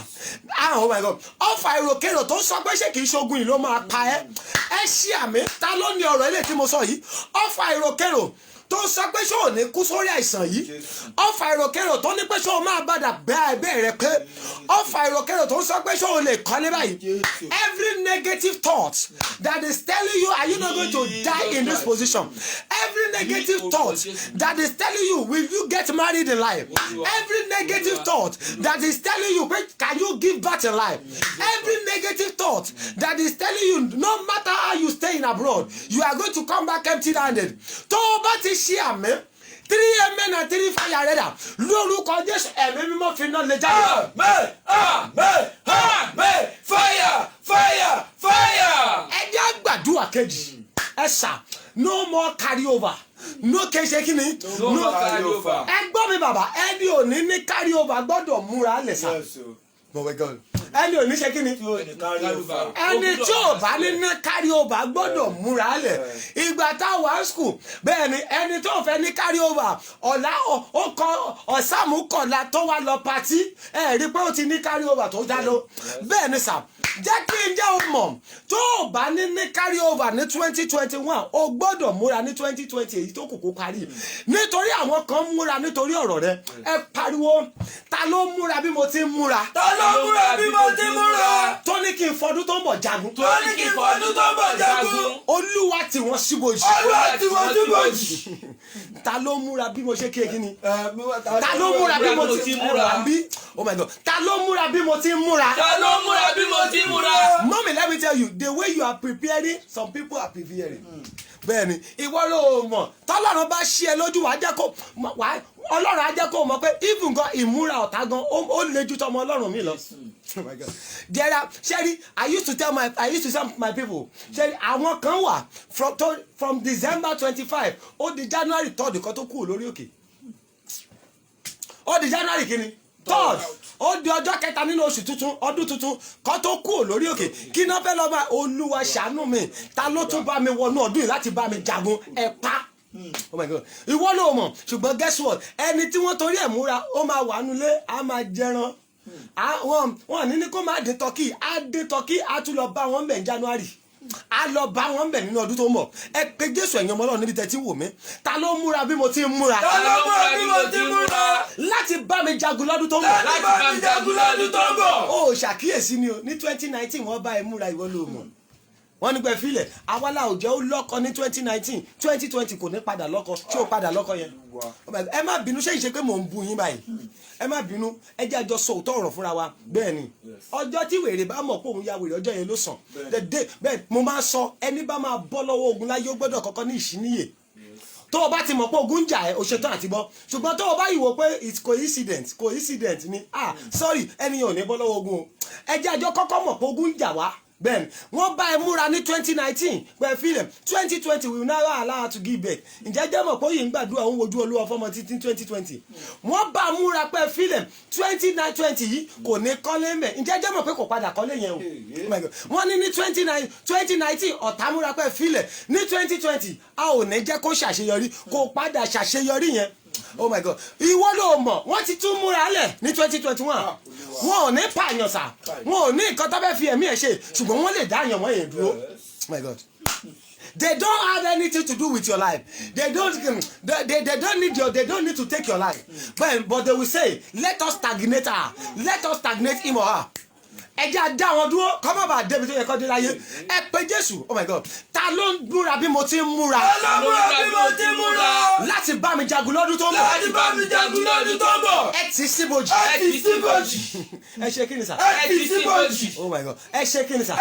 Oh my God. Ọfà èròkèrò tó ń sọ pé ṣé kìí ṣogun yìí ló máa pa ẹ́. Ẹ ṣí àmì, ta ló ní ọ̀rọ̀ ilé tí mo sọ yìí? Ọfà èròkèrò tó ń sọ pé ṣé ò ní kú sórí àìsàn yìí. Ọfà èròkèrò tó ní pé ṣé o máa bàdà bẹ́ ẹ̀bẹ́ rẹ pé. Ọfà èròkèrò tó ń sọ pé ṣé o lè kọ́lé báyìí. Every negative thought that is telling you are you not going to die in this position. Every negative thought that is telling you will you get married in life. Every negative thought that is telling you can you give birth in life. Every negative thought that is telling you no matter how you stay in abroad you are going to come back empty-handed. Tó o bá ti ṣe àmì 3 amen and 3 fire rẹ̀ dà lórúkọ Jésù ẹ̀mí mímọ́ fi náà lè jáde. Amen. Amen. Amen. Fire. Fire. Fire. Ẹ jẹ́ gbàdúrà kejì ẹ sà no more carry over. No kẹ́sẹ̀ kí ni. No more carry over. Ẹ gbọ́ mi bàbá ẹni òní ní carry over gbọ́dọ̀ múra lẹ̀ sà. Ẹni òní ṣe kí ni. Ẹni tí ò bá ní ní carry over gbọ́dọ̀ múra lẹ̀. Ìgbà tá a wà school bẹ́ẹ̀ ni ẹni tó fẹ́ ní carry over ọ̀la ọ̀sàmù kọ̀la tó wá lọ patí ẹ̀ rí pé ó ti ní carry over tó dá lọ. Bẹ́ẹ̀ ni sà jẹ́ kí n jẹ́ o mọ̀ tó o bá ní carry over ní 2021 o gbọ́dọ̀ múra ní 2020 èyí tó kù kó parí nítorí àwọn kan múra nítorí ọ̀rọ̀ rẹ ẹ pariwo ta ló múra bí mo ti ń múra. Ta ló múra bí mo ti múra. tó ní kí n fọdún tó ń bọ̀ jagun. Tó ní kí n fọdún tó ń bọ̀ jagun. Olúwa tí wọ́n síbojì. Olúwa tí wọ́n síbojì. Ta ló múra bí mo ṣe kéèkì ni. Ta ló múra bí mo ti múra. Oh my God. Ta ló múra bí mo ti múra. Ta ló múra bí mo ti múra. Mommy, let me tell you, the way you are preparing, some people are preparing. Bẹ́ẹ̀ni, ìwọ ló mọ̀, tọ́lọ́run bá ṣí ẹ lójú wàá jẹ́ kó Ọlọ́run á jẹ́ kó mọ̀ pé even gan ìmúra ọ̀tá gan ó le ju tọmọ Ọlọ́run mi lọ. Oh my God. There are, Sherry, I used to tell my people, Sherry, àwọn kan wà from December 25 ó di January 3rd kan tó kú lórí òkè. Ó di January kìíní 3rd. Ó di ọjọ́ kẹta nínú oṣù tuntun ọdún tuntun kan tó kú lórí òkè kí náà fẹ́ lọ bá Olúwa ṣàánú mi ta ló tún bá mi wọnú ọdún yìí láti bá mi jagun ẹ pa. Oh my God. Ìwọ ló mọ̀ ṣùgbọ́n guess what ẹni tí wọ́n torí ẹ̀ múra ó máa wà nulẹ̀ á máa jẹran wọ́n ní kó máa dé tọ́kì á dé tọ́kì á tún lọ bá wọn bẹ̀ ní January a lọ bá wọn bẹ̀ nínú ọdún tó ń bọ̀ ẹ pé Jésù ẹ̀yin ọmọ Ọlọ́run níbi tẹ́ ti wò mí ta ló múra bí mo ti ń múra. Ta ló múra bí mo ti múra. láti bá mi jagun lọ́dún tó ń bọ̀. Láti bá mi jagun lọ́dún tó ń bọ̀. ó ṣàkíyèsí ni o ní 2019 wọ́n bá ẹ múra ìwọ ló mọ̀ wọ́n ní pẹ́ filẹ̀ awala òjẹ́ ó lọ́kọ ní 2019 2020 kò ní padà lọ́kọ tí ó padà lọ́kọ yẹn ẹ má bínú ṣé ìṣe pé mò ń bu yín báyìí ẹ má bínú ẹ jẹ́ àjọ sọ òótọ́ ọ̀rọ̀ fúnra wa bẹ́ẹ̀ ni ọjọ́ tí wèrè bá mọ̀ pé òun ya wèrè ọjọ́ yẹn ló sàn bẹ́ẹ̀ mo máa sọ ẹni bá máa bọ́ lọ́wọ́ ogun láyé ó gbọ́dọ̀ kọ́kọ́ ní ìṣíníyè tó o bá ti mọ̀ pé ogun ń jà ẹ́ o ṣetán àti bọ́ ṣùgbọ́n tó o bá yìí wò pé it's coincident ni sorry ẹnìyàn ò ní bọ́ lọ́wọ́ ogun o ẹ jẹ́ àjọ kọ́kọ́ mọ̀ pé ogun ń jà wá bẹ́ẹ̀ni wọ́n bá ẹ múra ní 2019 pẹ̀ fílẹ̀ 2020 we will now allow her to give birth ǹjẹ́ jẹ́ mọ̀ pé yìí ń gbàdúrà òun wojú Olúwa fọmọ títí 2020 wọ́n bá múra pẹ̀ fílẹ̀ 2020 yìí kò ní kọ́lé mẹ́ ǹjẹ́ jẹ́ mọ̀ pé kò padà kọ́lé yẹn o wọ́n ní 2019 ọ̀tá múra pẹ̀ fílẹ̀ ní 2020 a ò ní jẹ́ kó ṣàṣeyọrí kò padà ṣàṣeyọrí yẹn. Oh my God ìwọ ló mọ̀ wọ́n ti tún múra lẹ̀ ní 2021 wọn ò ní pààyàn sà wọn ò ní nǹkan tó fẹ́ fi ẹ̀mí ẹ̀ ṣe ṣùgbọ́n wọ́n lè dá àyàn wọ́n yẹn dúró. Oh my God They don't have anything to do with your life. They don't need to take your life. But they will say, let us stagnate her. Let us stagnate him or her. Ẹ jẹ́ dá wọn dúró kọ́ má bàa débi tó yẹ kọ́ dé láyé. Ẹ pe Jésù, oh my God, ta ló ń múra bí mo ti ń múra? Láti bá mi jagun lọ́dún tó ń bọ̀. Ẹ ti síbojì. Ẹ ṣe kí ni sà? Oh my God, ẹ ṣe kí ni sà?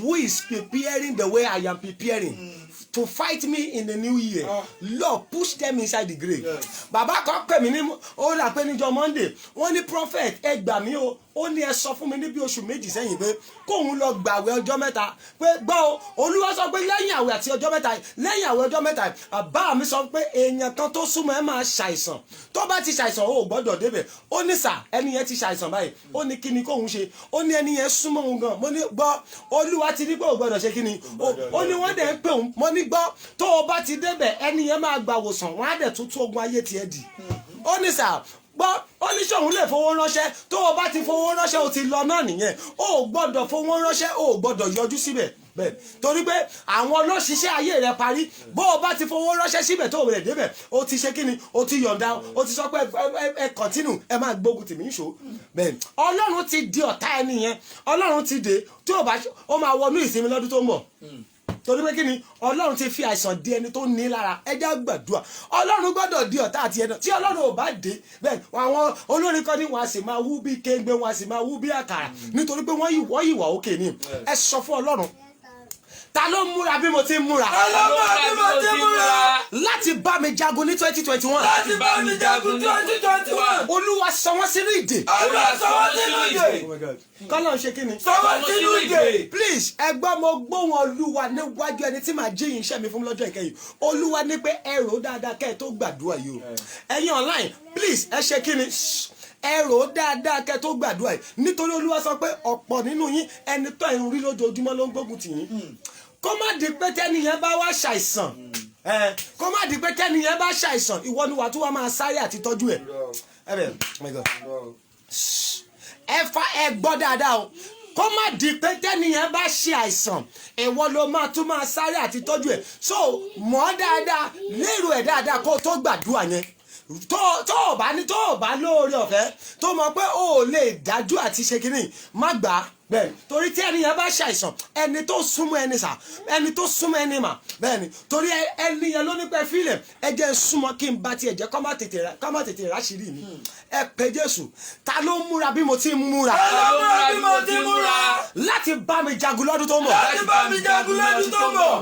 Who is preparing the way I am preparing? To fight me in the new year. Lord, push them inside the grave. Bàbá kan pè mí ní ó rà pé níjọ́ Monday wọ́n ní prophet ẹ gbà mí o ó ní ẹ sọ fún mi ní bí oṣù méjì sẹ́yìn pé kóun lọ gbààwẹ̀ ọjọ́ mẹ́ta pé gbọ́ o Olúwa sọ pé lẹ́yìn àwẹ̀ àti ọjọ́ mẹ́ta lẹ́yìn àwẹ̀ ọjọ́ mẹ́ta bàbá mi sọ pé èèyàn kan tó súnmọ́ ẹ máa ṣàìsàn tó bá ti ṣàìsàn ó gbọ́dọ̀ débẹ̀ ó ní sà ẹni yẹn ti ṣàìsàn báyìí ó ní kíni kóun ṣe ó ní ẹni yẹn súnmọ́ òun gan mo ní gbọ́ Olúwa ti ní pé ò gbọ́dọ̀ ṣe kíni ó ní wọ́n dẹ̀ ń pè òun mo ní gbọ́ tó o bá ti débẹ̀ ẹni yẹn máa gbà wòsàn wọ́n á dẹ̀ tún tún ogun ayé tiẹ̀ dì ó ní sà gbọ́ ó ní sóun lè fowó ránṣẹ́ tó o bá ti fowó ránṣẹ́ o ti lọ náà nìyẹn o ò gbọ́dọ̀ fowó ránṣẹ́ o ò gbọ́dọ̀ yọjú síbẹ̀ bẹ́ẹ̀ torí pé àwọn olóṣìṣẹ́ ayé rẹ parí bó o bá ti fowó ránṣẹ́ síbẹ̀ tó o rẹ̀ débẹ̀ o ti ṣe kíni o ti yọ̀ǹda o ti sọ pé ẹ kọ̀ntínù ẹ máa gbógun tì mí ń ṣó bẹ́ẹ̀ Ọlọ́run ti di ọ̀tá ẹni yẹn Ọlọ́run ti dé tí o bá ó máa wọnú ìsinmi lọ́dún tó ń bọ̀ torí pé kí ni Ọlọ́run ti fi àìsàn di ẹni tó ní lára ẹ jẹ́ gbàdúrà Ọlọ́run gbọ́dọ̀ di ọ̀tá àti ẹ̀dọ̀ tí Ọlọ́run ò bá dé bẹ́ẹ̀ àwọn olórin kan ní wọn a sì máa wú bí kéńgbé wọn a sì máa wú bí àkàrà nítorí pé wọ́n yìwà òkè ni ẹ sọ fún Ọlọ́run ta ló múra bí mo ti ń múra láti bá mi jagun ní 2021 Olúwa sọ wọ́n sínú ìdè kọ́lọ́ ṣe kí ni please ẹ gbọ́ mo gbóhùn Olúwa níwájú ẹni tí màá jíyìn iṣẹ́ mi fún lọ́jọ́ ìkẹyìn Olúwa ní pé ẹ rò dáadáa kẹ́ ẹ tó gbàdúrà yìí o ẹ̀yin online please ẹ ṣe kí ni ẹ rò dáadáa kẹ́ tó gbàdúrà yìí nítorí Olúwa sọ pé ọ̀pọ̀ nínú yín ẹni tó ẹ̀ ń rí lójoojúmọ́ ló ń gbógun tì yín kó má di pé tẹ́niyẹn bá wá ṣàìsàn kó má di pé tẹ́niyẹn bá ṣàìsàn ìwọ ni wà tó wá máa sáré àti tọ́jú ẹ̀ ẹ gbọ́ dáadáa o kó má di pé tẹ́niyẹn bá ṣe àìsàn ìwọ ló máa tún máa sáré àti tọ́jú ẹ̀ so mọ̀ dáadáa lérò ẹ̀ dáadáa kó tó gbàdúrà yẹn tó o bá lóore ọ̀fẹ́ tó mọ̀ pé o ò lè dájú àti ṣe kínní má gbà á bẹ́ẹ̀ni torí tí ẹni yẹn bá ṣàìsàn ẹni tó súnmọ́ ẹni sà ẹni tó súnmọ́ ẹni mà bẹ́ẹ̀ni torí ẹni yẹn ló ní pẹ́ fílẹ̀ ẹ jẹ́ súnmọ́ kí n bá tiẹ̀ jẹ́ kọ́ má tètè ráṣìírí mi ẹ pé Jésù ta ló múra bí mo ti múra láti bá mi jagun lọ́dún tó ń bọ̀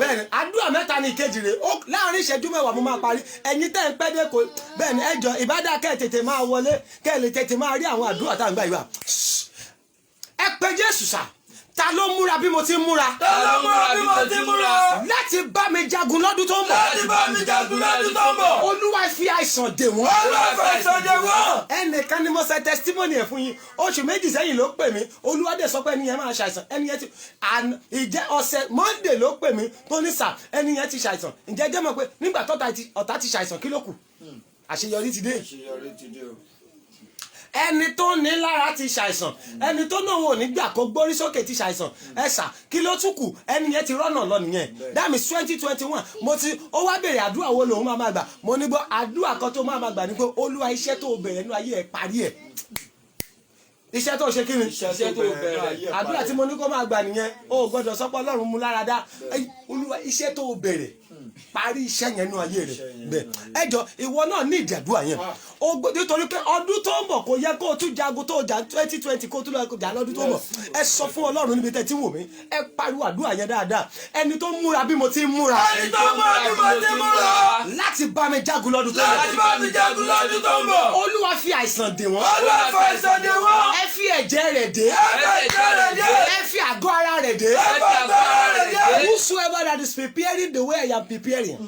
bẹ́ẹ̀ni àdúrà mẹ́ta ní ìkejì rẹ̀ láàrin ìṣẹ́jú mẹ́wàá mo máa parí ẹ̀yin tẹ́ ń pẹ́ dé kò bẹ́ẹ̀ni ẹ jọ ìbádà kẹ́ tètè máa wọlé kẹ́ lè tètè máa rí àwọn àdúrà tá à ń gbà yìí wá ẹ pé Jésù sà ta ló múra bí mo ti múra láti bá mi jagun lọ́dún tó ń bọ̀ Olúwa fi àìsàn dè wọ́n ẹnìkan ni mo ṣe testimony ẹ̀ fún yín oṣù méjì sẹ́yìn ló pè mí Olúwa dẹ̀ sọ pé ẹni yẹn máa ṣàìsàn ẹni yẹn ti ìjẹ́ ọ̀sẹ̀ Monday ló pè mí tó ní sà ẹni yẹn ti ṣàìsàn ǹjẹ́ jẹ́ mọ̀ pé nígbà ọ̀tá ti ṣàìsàn kí ló kù àṣeyọrí ti dé ẹni tó ní lára ti ṣàìsàn ẹni tó náà wò nígbà kó gbórí sókè ti ṣàìsàn ẹ̀sà kí ló tún kù ẹni yẹn ti rọ́nà lọ nìyẹn that means 2021 mo ti ó wá bèrè àdúrà wo lòun máa gbà mo ní gbọ́ àdúrà kan tó máa gbà ní pé Olúwa iṣẹ́ tó bẹ̀rẹ̀ nínú ayé ẹ̀ parí ẹ̀ iṣẹ́ tó ṣe kí ni iṣẹ́ tó bẹ̀rẹ̀ àdúrà tí mo ní kó máa gbà nìyẹn o gbọ́dọ̀ sọ pé Ọlọ́run mú lára dá Olúwa iṣẹ́ tó bẹ̀rẹ̀ parí iṣẹ́ yẹn nínú ayé rẹ̀ bẹ́ẹ̀ ẹjọ́ ìwọ náà ní ìdí àdúrà yẹn nítorí pé ọdún tó ń bọ̀ kò yẹ kó o tún jagun tó jà 2020 kó o tún lọ jà lọ́dún tó ń bọ̀ ẹ sọ fún Ọlọ́run níbi tẹ́ tí wò mí ẹ pariwo àdúrà yẹn dáadáa ẹni tó múra bí mo ti múra láti bá mi jagun lọ́dún tó ń bọ̀ Olúwa fi àìsàn dè wọ́n ẹ fi ẹ̀jẹ̀ rẹ̀ dè ẹ fi àgọ́ ara rẹ̀ dè whosoever that is preparing the way I am preparing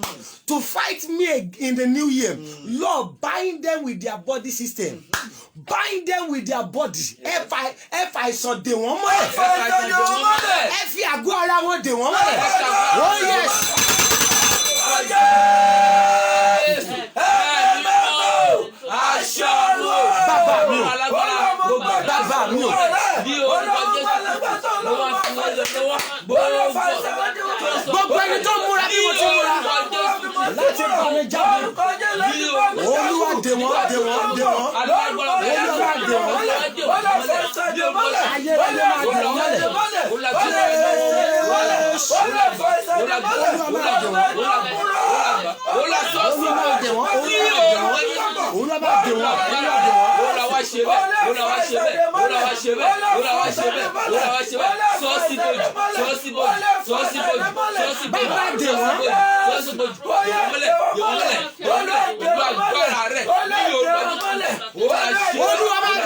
to fight me in the new year, Lord, bind them with their body system. Bind them with their body. Ẹ àìsàn dè wọ́n mọ́lẹ̀. Ẹ fi àgọ́ ara wọn dè wọ́n mọ́lẹ̀. Oh yes. Bàbá mi o. Bàbá mi o. Gbogbo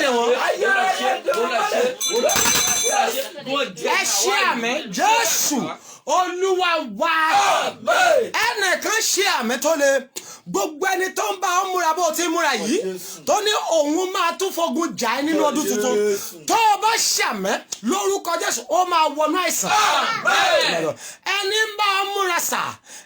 dè wọ́n. Ẹ ṣe àmín Jésù Olúwa wa. Ẹnìkan ṣe àmín tó le. Gbogbo ẹni tó ń bá ọ múra bó ti múra yìí tó ní òun máa tún fogun jà ẹ́ nínú ọdún tuntun tó o bá ṣàmẹ́ lórúkọ Jésù ó máa wọnú àìsàn. Ẹni ń bá ọ múra sà,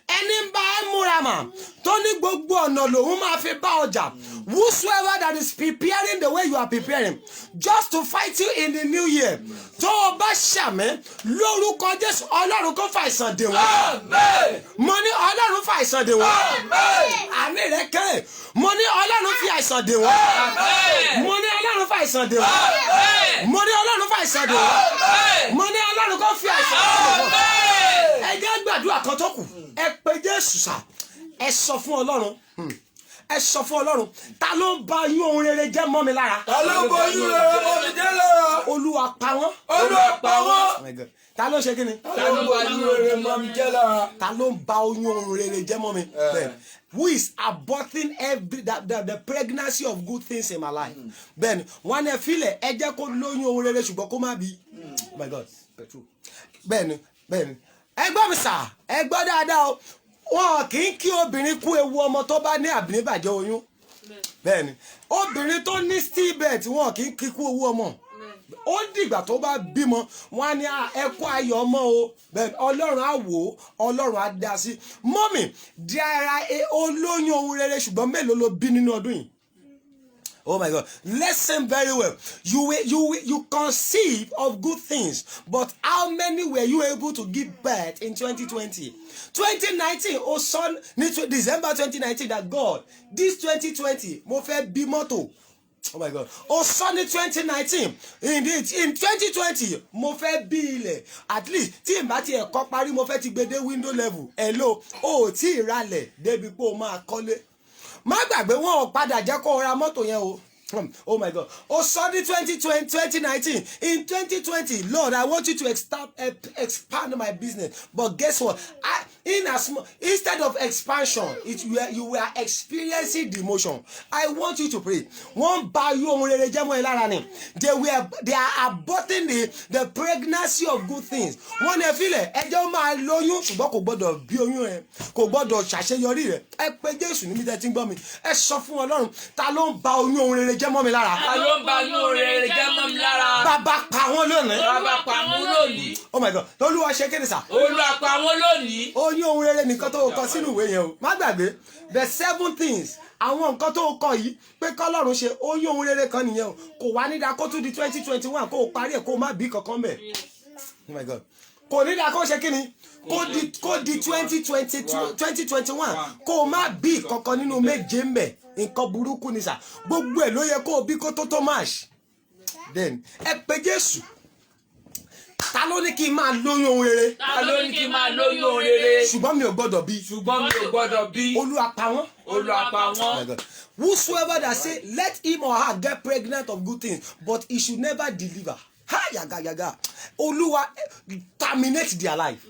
ẹni ń bá ẹ múra mà tó ní gbogbo ọ̀nà lòun máa fi bá ọjà. Whosoever that is preparing the way you are preparing just to fight you in the new year tó o bá ṣàmẹ́ lórúkọ Jésù Ọlọ́run kó fa àìsàn dè wọ́n. Mo ní Ọlọ́run fa àìsàn dè wọ́n. Àmì rẹ̀ kẹ́rẹ̀ mo ní Ọlọ́run fi àìsàn dè wọ́n. Mo ní Ọlọ́run fa àìsàn dè wọ́n. Mo ní Ọlọ́run fa àìsàn dè wọ́n. Mo ní Ọlọ́run kó fi àìsàn dè wọ́n. Ẹ jẹ́ gbàdúrà kan tó kù ẹ pe Jésù sà ẹ sọ fún Ọlọ́run. Ẹ sọ fún Ọlọ́run ta ló ń ba yín ohun rere jẹ́ mọ́ mi lára. Ta ló ń ba yín rere mọ́ mi jẹ́ lára. Olúwa pa wọ́n. Olúwa pa wọ́n. Oh my God. Ta ló ń ṣe kí ni. Ta ló ń ba yín rere mọ́ mi jẹ́ lára. Ta ló ń ba oyún ohun rere jẹ́ mọ́ mi. Who is aborting the pregnancy of good things in my life. Bẹ́ẹ̀ni wọ́n ní ẹ filẹ̀ ẹ jẹ́ kó lóyún ohun rere ṣùgbọ́n kó má bí. Oh my God. Bẹ́ẹ̀ni ẹ gbọ́ mi sà ẹ gbọ́ dáadáa o. Wọn kì í kí obìnrin kú ewu ọmọ tó bá ní àbínibàjẹ́ oyún. Bẹ́ẹ̀ni obìnrin tó ní stillbirth wọn kì í kí kú ewu ọmọ. Ó dìgbà tó bá bímọ wọn á ní ẹkú ayọ̀ ọmọ o. Bẹ́ẹ̀ni Ọlọ́run á wò ó Ọlọ́run á dá sí. Mọ́mì di ara olóyún ohun rere ṣùgbọ́n mélòó ló bí nínú ọdún yìí. Oh my God, listen very well. You conceive of good things, but how many were you able to give birth in 2020? 2019, oh son, December 2019, that God, this 2020, mo fẹ́ bí mọ́tò. Oh my God. Oh Sunday 2019. Indeed, in 2020, mo fẹ́ bí ilẹ̀. At least, tí n bá ti ẹ̀kọ́ parí, mo fẹ́ ti gbé dé window level. Hello, o tí ìralẹ̀ débi pé o máa kọ́lé. Má gbàgbé wọn ò padà jẹ́ kó ra mọ́tò yẹn o. Oh my God. Oh Sunday 2019. In 2020, Lord, I want you to expand my business. But guess what? Instead of expansion, you were experiencing demotion. I want you to pray. One by you, they are aborting the pregnancy of good things. One feel it. Ẹjọ́ máa lóyún ṣùgbọ́n kò gbọ́dọ̀ bí oyún rẹ̀, kò gbọ́dọ̀ ṣàṣeyọrí rẹ̀. Ẹ pé Jésù níbi tẹ́ ti ń gbọ́ mi. Ẹ sọ fún Ọlọ́run ta ló ń ba oyún ohun rere jẹ́ mọ́ mi lára. Ta ló ń ba oyún ohun rere jẹ́ mọ́ mi lára. Bàbá pa wọ́n lónìí. Bàbá pa wọ́n lónìí. Oh my God. Olúwa ṣe kéde sà. Olúwa pa wọ́n lónìí. Oyún ohun rere nìkan tó kọ sínú ìwé yẹn o. Má gbàgbé the 7 things àwọn nǹkan tó kọ yìí pé kọ́lọ́run ṣe oyún ohun rere kan nìyẹn o. Kò wá nídàá kó tún di 2021 kó o parí ẹ̀ kó o má bí kankan bẹ̀. Oh my God. Kò nídàá kó ṣe kí ni kó di 2021 kó o má bí kankan nínú méje ń bẹ̀. Nǹkan burúkú ni sà. Gbogbo ẹ̀ ló yẹ kó o bí kó tó March. Then ẹ pé Jésù. Ta ló ní kí n máa lóyún ohun rere? Ta ló ní kí n máa lóyún ohun rere? Ṣùgbọ́n mi ò gbọ́dọ̀ bí. Ṣùgbọ́n mi ò gbọ́dọ̀ bí. Olúwa pa wọ́n. Olúwa pa wọ́n. Whosoever that say let him or her get pregnant of good things but he should never deliver. Ha yaga. Olúwa terminate their life.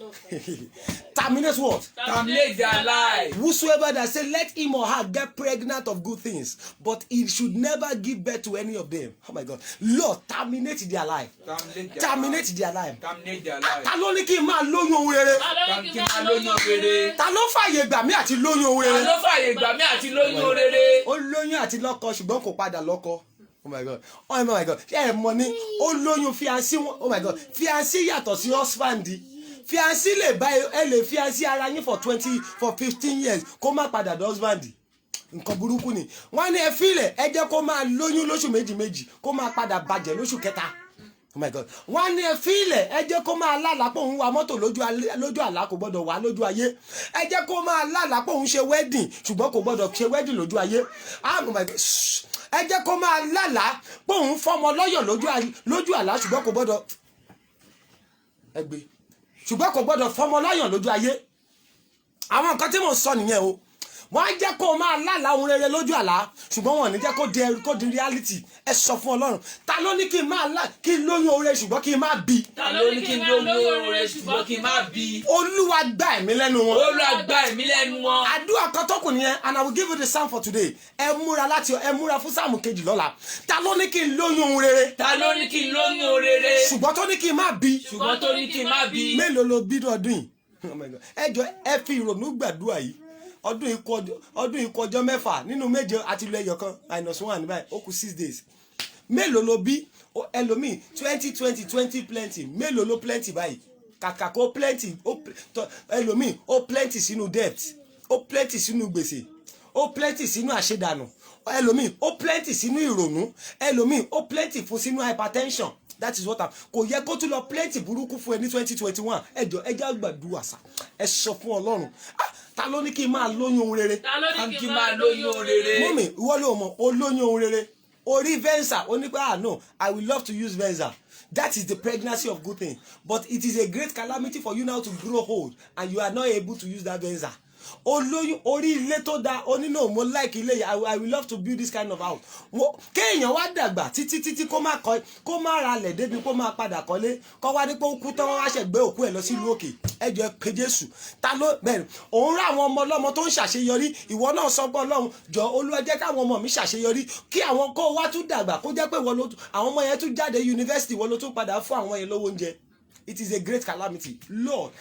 Terminate what? Terminate their life. Whosoever that say let him or her get pregnant of good things but he should never give birth to any of them. Oh my God. Lord, terminate their life. Terminate their life. Terminate their life. Ta ló ní kí n máa lóyún ohun rere? Ta ló ní kí n máa lóyún ohun rere? Ta ló fààyè gbà mí àti lóyún ohun rere? Ta ló fààyè gbà mí àti lóyún ohun rere? Ó lóyún àti lọ́kọ ṣùgbọ́n kò padà lọ́kọ. Oh my God. Oh my God. Ṣé ẹ mọ̀ ní ó lóyún fiancé wọn? Oh my God. Fiancé yàtọ̀ sí husband. Fiancé lè bá ẹ lè fiancé ara yín for 15 years kó má padà dé husband. Nǹkan burúkú ni. Wọ́n ní ẹ filẹ̀ ẹ jẹ́ kó máa lóyún lóṣù méjì kó máa padà bàjẹ́ lóṣù kẹta. Oh Oh my God. Wọ́n ní ẹ fílẹ̀ ẹ jẹ́ kó máa lálàá pé òun wa mọ́tò lójú àlá kò gbọ́dọ̀ wá lójú ayé. Ẹ jẹ́ kó máa lálàá pé òun ṣe wedding ṣùgbọ́n kò gbọ́dọ̀ ṣe wedding lójú ayé. Oh my God. Ẹ jẹ́ kó máa lálàá pé òun fọmọ lọ́yọ̀ lójú àlá ṣùgbọ́n kò gbọ́dọ̀ ẹgbẹ́ ṣùgbọ́n kò gbọ́dọ̀ fọmọ lọ́yọ̀ lójú ayé. Àwọn nǹkan tí mò ń sọ nìyẹn o. Wọ́n á jẹ́ kó máa lálàá ohun rere lójú àlá ṣùgbọ́n wọn ò ní jẹ́ kó di reality. Ẹ sọ fún Ọlọ́run ta ló ní kí n lóyún oore ṣùgbọ́n kí n má bí. Ta ló ní kí n lóyún oore ṣùgbọ́n kí n má bí. Olúwa gbà ẹ̀mí lẹ́nu wọn. Olúwa gbà ẹ̀mí lẹ́nu wọn. Àdúrà kan tó kù nìyẹn and I will give you the psalm for today. Ẹ múra fún sáàmù kejì lọ́la. Ta ló ní kí n lóyún ohun rere. Ta ló ní kí n lóyún oore rere. Ṣùgbọ́n tó ní kí n má bí. Ṣùgbọ́n tó ní kí n má bí. Mélòó lo bí ọdún yìí? Ẹ jọ ẹ fi ìrònú gbàdúrà yìí. Ọdún yìí kù ọjọ́ 6 nínú 7 àti ilẹ̀ ẹyọ kan -1 báyìí ó kù 6 days. Mélòó ló bí ẹlòmíì 20 plenty mélòó ló plenty báyìí kàkà kó plenty ẹlòmíì ó plenty sínú debt ó plenty sínú gbèsè ó plenty sínú àṣedànù ẹlòmíì ó plenty sínú ìrònú ẹlòmíì ó plenty fún sínú hypertension. That is what kò yẹ kó tún lọ plenty burúkú fún ẹ ní 2021 ẹjọ àgbàdua sá ẹ sọ fún Ọlọ́run ta ló ní kí n máa lóyún ohun rere. Ta ló ní kí n máa lóyún ohun rere. Mọ́mì ìwọ ló mọ̀ ó lóyún ohun rere orí Venza ó ní pé no I will love to use Venza. That is the pregnancy of good thing but it is a great calamity for you now to grow old and you are not able to use that Venza. Olóyún orí ilé tó dáa onínà mo like ilé I will love to build this kind of house. Kéèyàn wá dàgbà títí kó má ralẹ̀ débi kó má padà kọ́lé kó wá ní pé ó kú tán wọ́n wá ṣẹ̀gbẹ́ òkú ẹ̀ lọ sílùú òkè ẹjọ́ pé Jésù ta ló bẹ̀rẹ̀ òun rá àwọn ọmọ ọlọ́mọ tó ń ṣàṣeyọrí ìwọ náà sọ pé Ọlọ́run jọ Olúwa jẹ́ káwọn ọmọ mi ṣàṣeyọrí kí àwọn kó wá tún dàgbà kó jẹ́ pé àwọn ọmọ yẹn tún jáde yunifásitì wọ́n ló tún padà fún àwọn yẹn lówó oúnjẹ. It is a great calamity. Lord,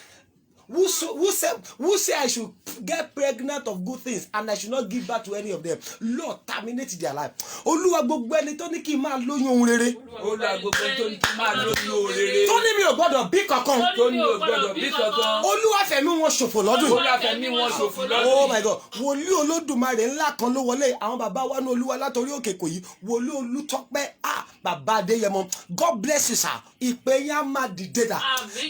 who say I should get pregnant of good things and I should not give back to any of them? Lord, terminate their life. Olúwa gbogbo ẹni tó ní kí n máa lóyún ohun rere. Olúwa gbogbo ẹni tó ní kí n máa lóyún ohun rere. Tó ní mi ò gbọ́dọ̀ bí kankan. Tó ní mi ò gbọ́dọ̀ bí kankan. Olúwa fẹ̀mí wọn ṣòfò lọ́dún. Olúwa fẹ̀mí wọn ṣòfò lọ́dún. Oh my God. Wòlíì Olódùmarè ńlá kan ló wọlé àwọn bàbá wa ní Olúwa látòrí òkè kò yí. Wòlíì Olútọ́pẹ́ bàbá Adéyẹmọ. God bless you sir. Ìpè yẹn á máa dìde dà.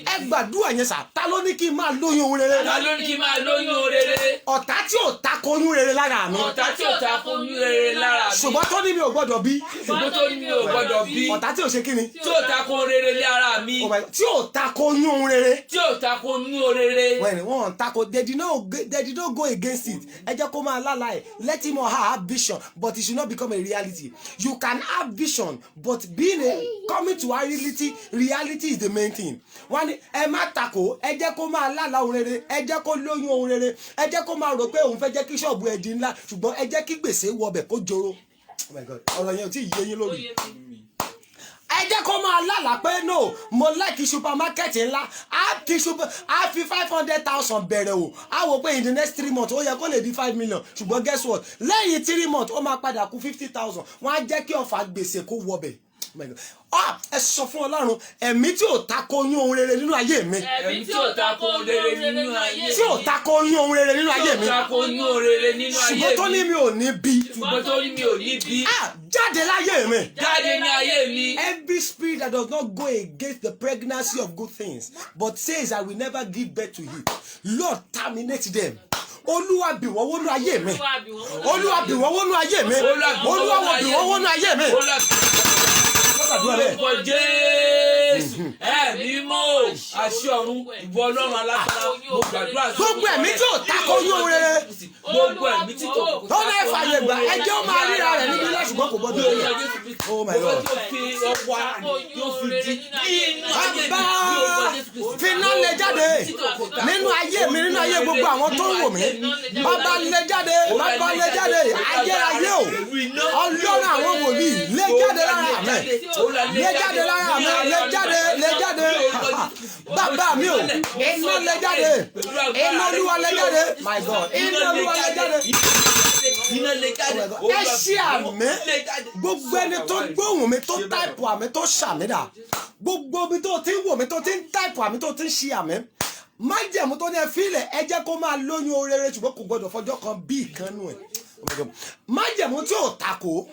Ẹ gbàdúrà yẹn sà. Ta ló ní kí n máa lóyún ohun rere? Ta ló ní kí n máa lóyún ohun rere? Ọ̀tá tí ò tako oyún rere lára mi. Ọ̀tá tí ò tako oyún rere lára mi. Ṣùgbọ́n tó ní mi ò gbọ́dọ̀ bí. Ṣùgbọ́n tó ní mi ò gbọ́dọ̀ bí. Ọ̀tá tí ò ṣe kíni. Tí ò tako ohun rere lára mi. Tí ò tako oyún ohun rere. Tí ò tako oyún ohun rere. Wọ́n tako they did not go against it. Ẹ jẹ́ kó máa lálàá ẹ̀. Let him or her have vision but it should not become a reality. You can have vision but coming to reality is the main thing. Wọ́n ní ẹ má tako ẹ jẹ́ kó máa lálàá ohun rere ẹ jẹ́ kó lóyún ohun rere ẹ jẹ́ kó máa rò pé òun fẹ́ jẹ́ kí ṣọ́ọ̀bù ẹ̀ di ńlá ṣùgbọ́n ẹ jẹ́ kí gbèsè wọbẹ̀ kó joro. Oh my God, ọ̀rọ̀ yẹn ò tí ì yé yín lórí. Ẹ jẹ́ kó máa lálàá pé no mo like supermarket ńlá á fi 500,000 bẹ̀rẹ̀ o á wò pé in the next 3 months ó yẹ kó lè di 5 million ṣùgbọ́n guess what lẹ́yìn 3 months ó máa padà kú 50,000 wọ́n á jẹ́ kí ọ̀fà gbèsè kó wọbẹ̀. Ẹ sọ fún Ọlọ́run ẹ̀mí tí ò tako oyún ohun rere nínú ayé mi. Ẹ̀mí tí ò tako ohun rere nínú ayé mi. Tí ò tako oyún ohun rere nínú ayé mi. Tí ò tako oyún ohun rere nínú ayé mi. Ṣùgbọ́n tó ní mi ò ní bí. Ṣùgbọ́n tó ní mi ò ní bí. Jáde láyé mi. Jáde ní ayé mi. Every spirit that does not go against the pregnancy of good things but says I will never give birth to it, Lord, terminate them. Olúwa bì wọ́n wọnú ayé mi. Olúwa bì wọ́n wọnú ayé mi. Olúwa bì wọ́n wọnú ayé mi. Orúkọ Jésù ẹ̀mí mọ́ àṣẹ ọ̀run ìwọ Ọlọ́run alágbára mo gbàdúrà sí gbogbo ẹ̀mí tí ò tako oyún ohun rere gbogbo ẹ̀mí tí kò tó náà fàyè gbà ẹjẹ́ ó máa ríra rẹ̀ níbi ilé ṣùgbọ́n kò gbọ́dọ̀ rí rẹ̀. Oh my God. yóò fi ọwọ́ yóò fi di nínú ayé mi. Bàbá finá lè jáde nínú ayé mi nínú ayé gbogbo àwọn tó ń wò mí. Bàbá lè jáde bàbá lè jáde ayérayé o Ọlọ́run àwọn wòlíì lè jáde lára mi. Lè jáde lára mi lè jáde bàbá mi o iná lè jáde iná Olúwa lè jáde my God iná Olúwa lè jáde. Ẹ ṣí àmì gbogbo ẹni tó gbóhùn mi tó táìpù àmì tó ṣàmì dà gbogbo mi tó ti ń wò mí tó ti ń táìpù àmì tó ti ń ṣí àmì májẹ̀mú tó ní ẹ fílẹ̀ ẹ jẹ́ kó máa lóyún orere ṣùgbọ́n kò gbọdọ̀ fọjọ́ kan bí ìkànnù ẹ̀ májẹ̀mú tí ò tako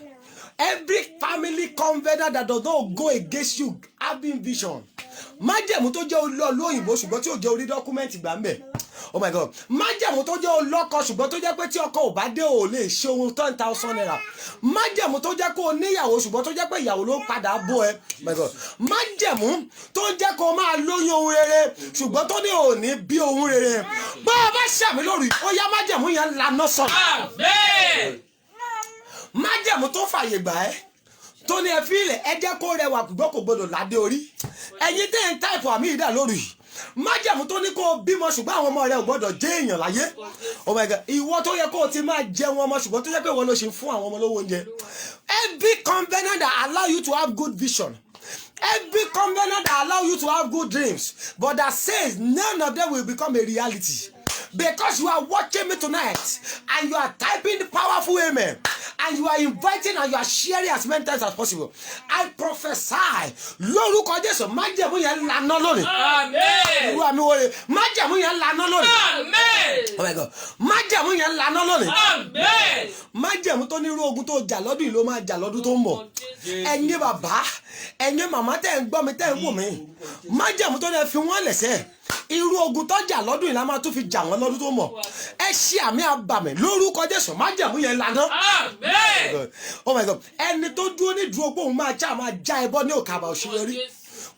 every family covenant that does not go against you having vision. Májẹ̀mú tó jẹ́ olóòlù òyìnbó ṣùgbọ́n tí ò jẹ́ orí dọ́kúmẹ́ǹtì gbà ń bẹ̀. Oh my God. Májẹ̀mú tó jẹ́ olọ́kọ ṣùgbọ́n tó jẹ́ pé tí ọkọ ò bá dé ò lè ṣe ohun 10,000 naira. Májẹ̀mú tó jẹ́ kó o níyàwó ṣùgbọ́n tó jẹ́ pé ìyàwó ló ń padà bó ẹ. Oh my God. Májẹ̀mú tó jẹ́ kó o máa lóyún ohun rere ṣùgbọ́n tó ní ò ní bí ohun rere. Bá a bá ṣàmì lórí ó yá májẹ̀mú yẹn lanà sọ̀rọ̀. Amen. Májẹ̀mú tó fàyè gbà ẹ́ tó ní ẹ fi ilẹ̀ ẹ jẹ́ kó rẹwà gbọ́ kò gbọdọ̀ ládé orí. Ẹ̀yin tẹ́ ń táìpù àmì ìdá lórí. Májẹ̀mú tó ní kó o bímọ ṣùgbọ́n àwọn ọmọ rẹ ò gbọdọ̀ jẹ́ èèyàn láyé. Oh my God. Ìwọ tó yẹ kó o ti máa jẹun ọmọ ṣùgbọ́n tó jẹ́ pé ìwọ ló ṣe fún àwọn ọmọ lówó oúnjẹ. Every covenant that allow you to have good vision. Every covenant that allow you to have good dreams, but that says none of them will become a reality. Because you are watching me tonight and you are typing the powerful amen and you are inviting and you are sharing as many times as possible. I prophesy lórúkọ Jésù májẹ̀mú yẹn lànà lónìí. Amen. Irú àmì wọlé májẹ̀mú yẹn lànà lónìí. Amen. Oh my God. Májẹ̀mú yẹn lànà lónìí. Amen. Májẹ̀mú tó ní irú ogun tó jà lọ́dún yìí ló máa jà lọ́dún tó ń bọ̀. Ẹ̀yin bàbá ẹ̀yin màmá tẹ́ ń gbọ́ mi tẹ́ ń wò mí. Májẹ̀mú tó ní ẹ fi wọ́n lẹ̀sẹ̀. Irú ogun tó jà lọ́dún yìí la máa tún fi jà wọ́n lọ́dún tó ń bọ̀. Ẹ ṣe àmì àbàmì lórúkọ Jésù májẹ̀mú yẹn lànà. Amen. Oh my God. Ẹni tó dúró ní dúró pé òun máa já ẹbọ ní òkàbà òṣèré.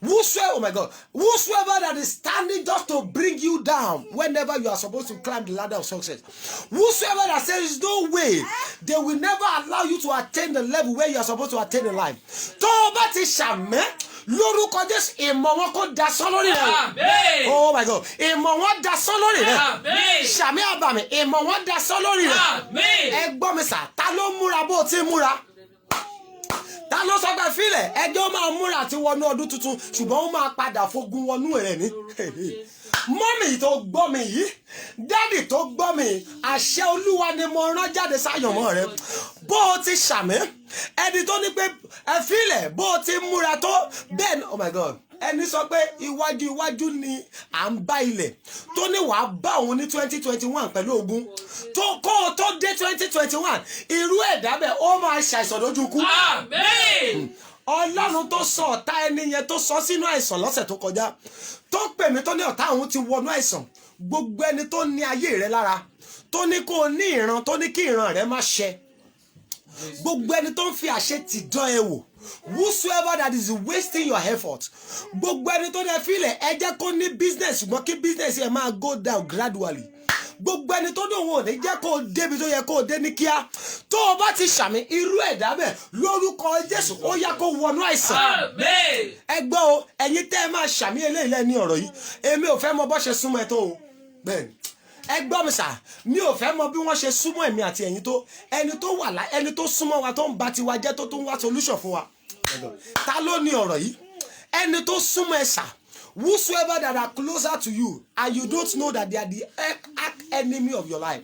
Whosoever, oh my God, whosoever that is standing just to bring you down whenever you are supposed to climb the ladder of success, whosoever that says no way, they will never allow you to attain the level where you are supposed to attain in life. Tó o bá ti ṣàmẹ́ lórúkọ Jésù ìmọ̀ wọn kò dasán lórí rẹ̀. Amen. Oh my God, ìmọ̀ wọn dasán lórí rẹ̀. Amen. Ṣàmì àbàmì ìmọ̀ wọn dasán lórí rẹ̀. Amen. Ẹ gbọ́ mi sà, ta ló múra bó o ti múra? Ta ló sọ pé fílẹ̀ ẹjọ́ ó máa múra àti wọnú ọdún tuntun ṣùgbọ́n ó máa padà fogun wọnú rẹ̀ ní. Mọ́mì tó gbọ́ mi yìí, dádì tó gbọ́ mi, àṣẹ Olúwa ni mo rán jáde sáyọ̀mọ́ rẹ̀. Bó o ti ṣàmì, ẹni tó ní pé ẹ fílẹ̀ bó o ti múra tó bẹ́ẹ̀ ni, oh my God. Ẹni sọ pé iwájú ni à ń bá ilẹ̀ tó ní wàá bá òun ní 2021 pẹ̀lú ogun tó kó o tó dé 2021 irú ẹ̀dá bẹ́ẹ̀ ó máa ṣàìsàn lójú kú. Amen. Ọlọ́run tó sọ ọ̀tá ẹni yẹn tó sọ sínú àìsàn lọ́sẹ̀ tó kọjá tó pè mí tó ní ọ̀tá òun ti wọnú àìsàn gbogbo ẹni tó ní ayé rẹ lára tó ní kó o ní ìran tó ní kí ìran rẹ má ṣẹ gbogbo ẹni tó ń fi àṣẹ tì dán ẹ wò whosoever that is wasting your effort gbogbo ẹni tó dẹ fílẹ̀ ẹ jẹ́ kó ní business ṣùgbọ́n kí business yẹn máa go down gradually gbogbo ẹni tó dùn wọn ò ní jẹ́ kó o débi tó yẹ kó o dé ní kíá tó o bá ti ṣàmì irú ẹ̀dá bẹ́ẹ̀ lórúkọ Jésù ó yá kó wọnú àìsàn. Amen. Ẹ gbọ́ o ẹ̀yin tẹ́ ẹ máa ṣàmì eléyìí lẹ́ni ọ̀rọ̀ yìí èmi ò fẹ́ mọ bó ṣe súnmọ́ ẹ tó o bẹ́ẹ̀ni ẹ gbọ́ mi sà mi ò fẹ́ mọ bí wọ́n ṣe súnmọ́ ẹ̀mí àti ẹ̀yin tó ẹni tó wà lá ẹni tó súnmọ́ wa tó ń ba tiwa jẹ́ tó tún wá solution fún wa ta ló ní ọ̀rọ̀ yìí ẹni tó súnmọ́ ẹ sà whosoever that are closer to you and you don't know that they are the enemy of your life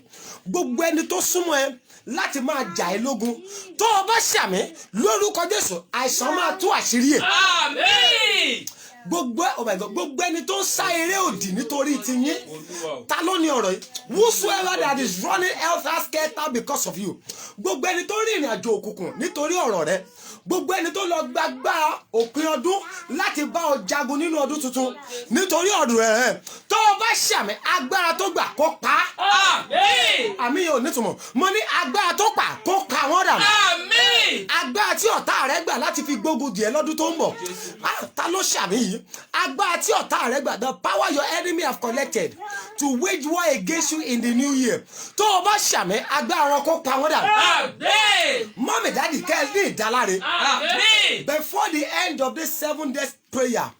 gbogbo ẹni tó súnmọ́ ẹ láti máa jà ẹ́ lógun tó o bá ṣàmì lórúkọ Jésù àìsàn máa tú àṣírí ẹ̀. Amen. Gbogbo oh my God gbogbo ẹni tó ń sá eré òdì nítorí tiyín ta ló ní ọ̀rọ̀ yìí whosoever that is running health scatter because of you gbogbo ẹni tó rí ìrìn àjò òkùnkùn nítorí ọ̀rọ̀ rẹ gbogbo ẹni tó lọ gbàgbà òpin ọdún láti bá ọ jagun nínú ọdún tuntun nítorí ọ̀rọ̀ rẹ tó o bá ṣàmì agbára tó gbà kó pa Amen. àmì yóò nítumọ̀ mo ní agbára tó pa kó pa wọ́n dànù Amen. agbára tí ọ̀tá rẹ gbà láti fi gbógun dì ẹ́ lọ́dún tó ń bọ̀ ta ló ṣàmì yìí agbára tí ọ̀tá rẹ gbà the power your enemy have collected to wage war against you in the new year tó o bá ṣàmì agbára wọn kó pa wọ́n dànù. Amen. Mọ́mì dáàdì kẹ́ ẹ ní ìdáláre Amen. before the end of this 7 days prayer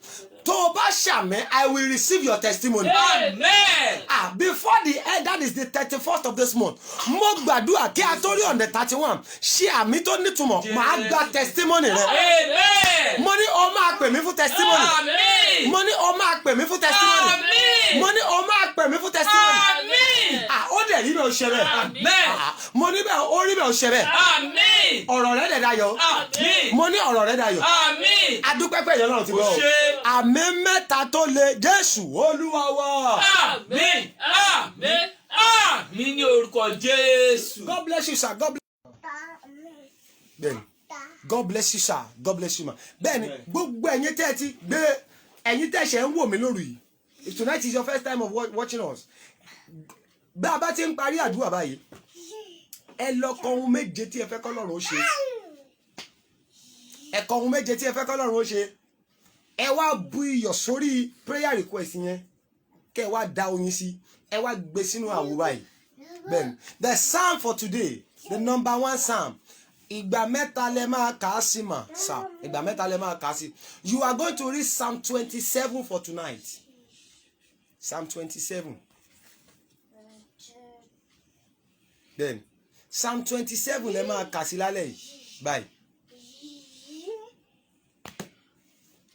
tó o bá ṣàmì I will receive your testimony. Amen. Before the end that is the 31st of this month mo gbàdúrà kí a tó rí on the 31 ṣe àmì tó nítumọ̀ màá gba testimony rẹ. Amen. Mo ní o máa pè mí fún testimony. Amen. Mo ní o máa pè mí fún testimony. Amen. Mo ní o máa pè mí fún testimony. Amen. Ó dẹ̀ rí bẹ́ẹ̀ o ṣe bẹ́ẹ̀. Amen. Mo ní bẹ́ẹ̀ ó rí bẹ́ẹ̀ o ṣe bẹ́ẹ̀. Amen. Ọ̀rọ̀ rẹ̀ dẹ̀ dayọ̀. Amen. Mo ní ọ̀rọ̀ rẹ̀ dayọ̀. Amen. Adúpẹ́pẹ́ yẹn náà ti bọ̀. Ó ṣe. Àmì mẹ́ta tó le Jésù Olúwa wa. Amen. Amen. Amen ní orúkọ Jésù. God bless you sir. God bless you. Bẹ́ẹ̀ni God bless you sir, God bless you ma. Bẹ́ẹ̀ni gbogbo ẹ̀yin tẹ́ ti gbé ẹ̀yin tẹ́ ṣe ń wò mí lórí yìí. If tonight is your first time of watching us, bá a bá ti ń parí àdúrà báyìí ẹ lọ kọ ohun méje tí ẹ fẹ́ k'Ọlọ́run ó ṣe. Ẹ kọ ohun méje tí ẹ fẹ́ k'Ọlọ́run ó ṣe. Ẹ wá bu iyọ̀ sórí prayer request yẹn kẹ́ wá da oyin sí, ẹ wá gbé sínú àwo báyìí. Bẹ́ẹ̀ni the psalm for today, the number 1 psalm, ìgbà mẹ́ta lẹ máa kà á sí mà sà, ìgbà mẹ́ta lẹ máa kà á sí. You are going to read Psalm 27 for tonight. Psalm 27. Then Psalm 27 lẹ máa kà sí lálẹ́ yìí báyìí.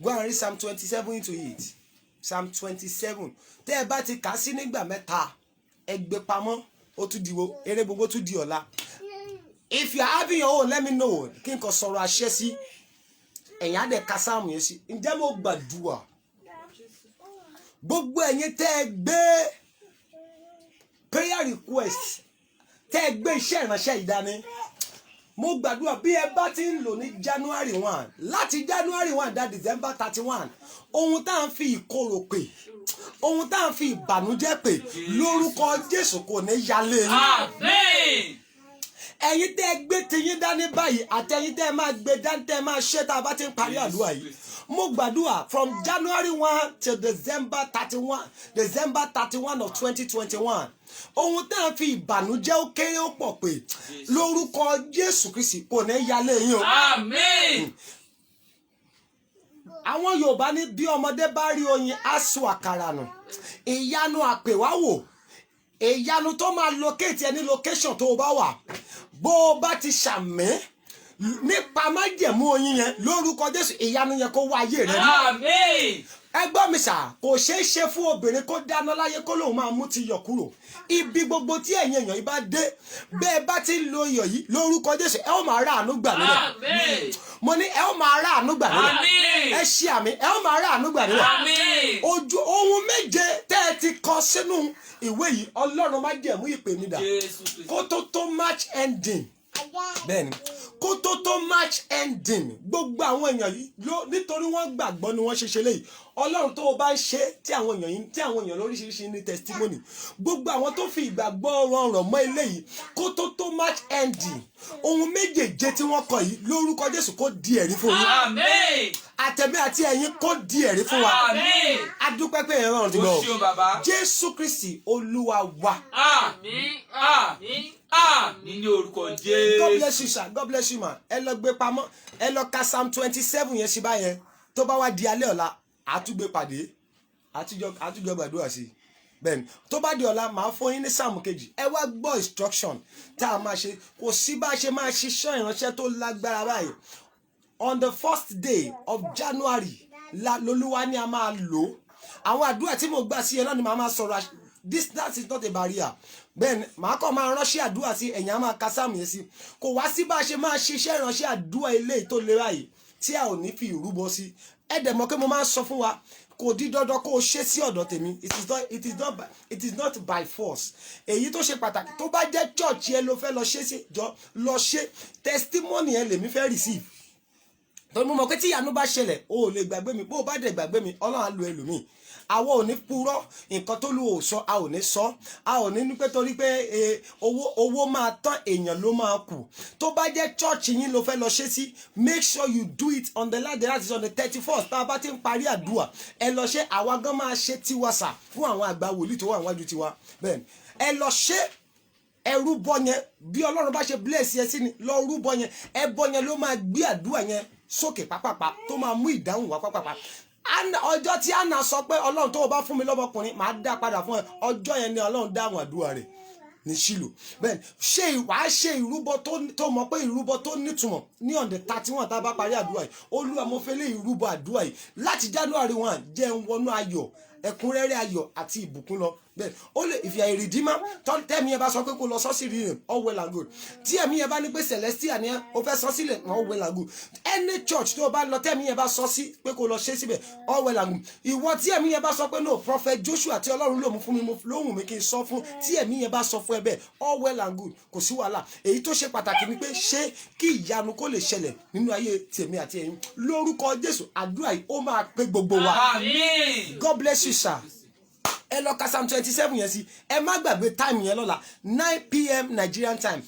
Go and read Psalm 27 into it. Psalm 27. Tẹ́ ẹ bá ti kà sí nígbà mẹ́ta ẹ gbé pamọ́ ó tún di wo eré gbogbo tún di ọ̀la. If you are having your own, let me know. Kí n kò sọ̀rọ̀ àṣẹ sí ẹ̀yin á dẹ̀ ka sáàmù yẹn sí. Ǹjẹ́ mo gbàdúrà gbogbo ẹ̀yin tẹ́ ẹ gbé prayer request tẹ́ ẹ gbé iṣẹ́ ìránṣẹ́ ìdání, mo gbàdúrà bí ẹ bá ti ń lò ní January 1 láti January 1 dá December 31, ohun tá à ń fi ìkorò pè, ohun tá à ń fi ìbànújẹ́ pè lórúkọ Jésù kò ní yálé yín. Àmín. Ẹ̀yin tẹ́ ẹ gbé tiyín dání báyìí àti ẹ̀yin tẹ́ ẹ máa gbé dání tẹ́ ẹ máa ṣe tá a bá ti ń parí àdúrà yìí. Mo gbàdúrà from January 1 till December 31 of 2021. Ohun tá à ń fi ìbànújẹ́ ó kéré ó pọ̀ pé lórúkọ Jésù Kristi kò ní yálé yín o. Àmín. Àwọn Yorùbá ní bí ọmọdé bá rí oyin á sọ àkàrà nù. Ìyanu àpèwáwò, ìyanu tó máa locate ẹni location tó o bá wà. Bó o bá ti ṣàmì nípa májẹ̀mú oyin yẹn lórúkọ Jésù, ìyanu yẹn kó wá ayé rẹ rí. Àmín. Ẹ gbọ́ mi sà, kò ṣeé ṣe fún obìnrin kó dáná láyé kó lóun máa mú ti yọ̀ kúrò. Ibi gbogbo tí ẹ̀yin èèyàn yìí bá dé, bẹ́ẹ̀ bá ti ń lo iyọ̀ yìí lórúkọ Jésù, ẹ ó máa rà àánú gbà nílẹ̀. Àmín. Mo ní ẹ ó máa rà àánú gbà nílẹ̀. Àmín. Ẹ ṣe àmì, ẹ ó máa rà àánú gbà nílẹ̀. Àmín. Ojú ohun méje tẹ́ ẹ ti kọ sínú ìwé yìí, Ọlọ́run má jẹ̀mú ìpè mi dà. Jésù Kristi. Kó tó match ending. Bẹ́ẹ̀ni kó tó match ending, gbogbo àwọn èèyàn yìí nítorí wọ́n gbàgbọ́ ni wọ́n ṣe léyìí. Ọlọ́run tó o bá ń ṣe tí àwọn èèyàn lóríṣiríṣi ní testimony, gbogbo àwọn tó fi ìgbàgbọ́ rọrùn mọ́ eléyìí kó tó match ending, ohun méjèèje tí wọ́n kọ yìí lórúkọ Jésù kó di ẹ̀rí fún yín. Àmín. Àtẹ̀mí àti ẹ̀yin kó di ẹ̀rí fún wa. Àmín. Adúpẹ́ pé ẹ̀rọ ọ̀run ti gbọ́. Ó ṣeun bàbá. Jésù Kristi Olúwa wa. Àmín. Àmín. Àmín ní orúkọ Jésù. God bless you sir, God bless you ma. Ẹ lọ gbé pamọ́, ẹ lọ ka Psalm 27 yẹn sí báyẹn. Tó bá wá di alẹ́ ọ̀la àtúgbé pàdé àtújọ gbàdúrà sí. Bẹ́ẹ̀ni tó bá di ọ̀la màá fún yín ní sáàmù kejì. Ẹ wá gbọ́ instruction tá a máa ṣe. Kò sí bá a ṣe máa ṣiṣẹ́ ìránṣẹ́ tó lágbára báyìí. On the first day of January lolúwa ni a máa lò. Àwọn àdúrà tí mo gbà sí ẹ náà ni màá máa sọ̀rọ̀. Distance is not a barrier. Bẹ́ẹ̀ni màá kàn máa ránṣẹ́ àdúrà sí ẹ̀yin á máa ka sáàmù yẹn sí. Kò wá sí bá a ṣe máa ṣiṣẹ́ ìránṣẹ́ àdúrà eléyìí tó le báyìí tí a ò ní fi ìrúbọ sí. Ẹ dẹ̀ mọ̀ pé mo máa ń sọ fún wa kò di dandan kó o ṣe sí ọ̀dọ̀ tèmi. It is not by force. Èyí tó ṣe pàtàkì tó bá jẹ́ church yẹn ló fẹ́ lọ ṣe sí jọ lọ ṣe testimony yẹn lèmi fẹ́ receive. Torí mo mọ̀ pé tí ìyanu bá ṣẹlẹ̀ o ò lè gbàgbé mi, bó o bá dẹ̀ gbàgbé mi Ọlọ́run á lo ẹlòmíì. Àwa ò ní purọ́ nǹkan tó lù ò sọ a ò ní sọ, a ò ní pé torí pé owó máa tán èèyàn ló máa kù. Tó bá jẹ́ church yín ló fẹ́ lọ ṣe sí, make sure you do it on the last day, that is on the 31st. Tá a bá ti ń parí àdúrà ẹ lọ ṣe, àwa gan máa ṣe tiwa sà fún àwọn àgbà wòlíì tó wà níwájú tiwa. Bẹ́ẹ̀ni ẹ lọ ṣe ẹrú bọ yẹn bí Ọlọ́run bá ṣe bless yẹn sí ni lọ rúbọ yẹn, ẹbọ yẹn ló máa gbé àdúrà yẹn sókè pápápá tó máa mú ìdáhùn wá pápápá. Ọjọ́ tí Anna sọ pé Ọlọ́run tó o bá fún mi lọ́mọkùnrin màá dá padà fún ẹ, ọjọ́ yẹn ni Ọlọ́run dáhùn àdúrà rẹ̀ ní Ṣílò. Bẹ́ẹ̀ni wàá ṣe ìrúbọ tó mọ̀ pé ìrúbọ tó nítumọ̀ ní on the 31 tá a bá parí àdúrà yìí. Olúwa mo fẹ́ lé ìrúbọ àdúrà yìí láti January 1 jẹ́ ń wọnú ayọ̀ ẹ̀kúnrẹ́rẹ́ ayọ̀ àti ìbùkún lọ bẹ́ẹ̀ ó lè if you are a redeemer tẹ́mi yẹn bá sọ pé kó lọ sọ́sì rí rìn all well and good tí ẹ̀mí yẹn bá ní pé celestial ni ó fẹ́ sọ sílẹ̀ all well and good any church tó o bá lọ tẹ́mi yẹn bá sọ sí pé kó lọ ṣe síbẹ̀ all well and good ìwọ tí ẹ̀mí yẹn bá sọ pé no prophet Joshua tí Ọlọ́run lò mú fún mi mo lóhùn mi kí n sọ fún tí ẹ̀mí yẹn bá sọ fún ẹ bẹ́ẹ̀ all well and good kò sí wàhálà èyí tó ṣe pàtàkì ni pé ṣé kí ìyanu kó lè ṣẹlẹ̀ nínú ayé tèmi àti ẹ̀yin lórúkọ Jésù àdúrà yìí ó máa pé gbogbo wa. Àmín. God bless you sir. Ẹ lọ ka Psalm 27 yẹn sí ẹ má gbàgbé time yẹn lọ́la 9 p.m. Nigerian time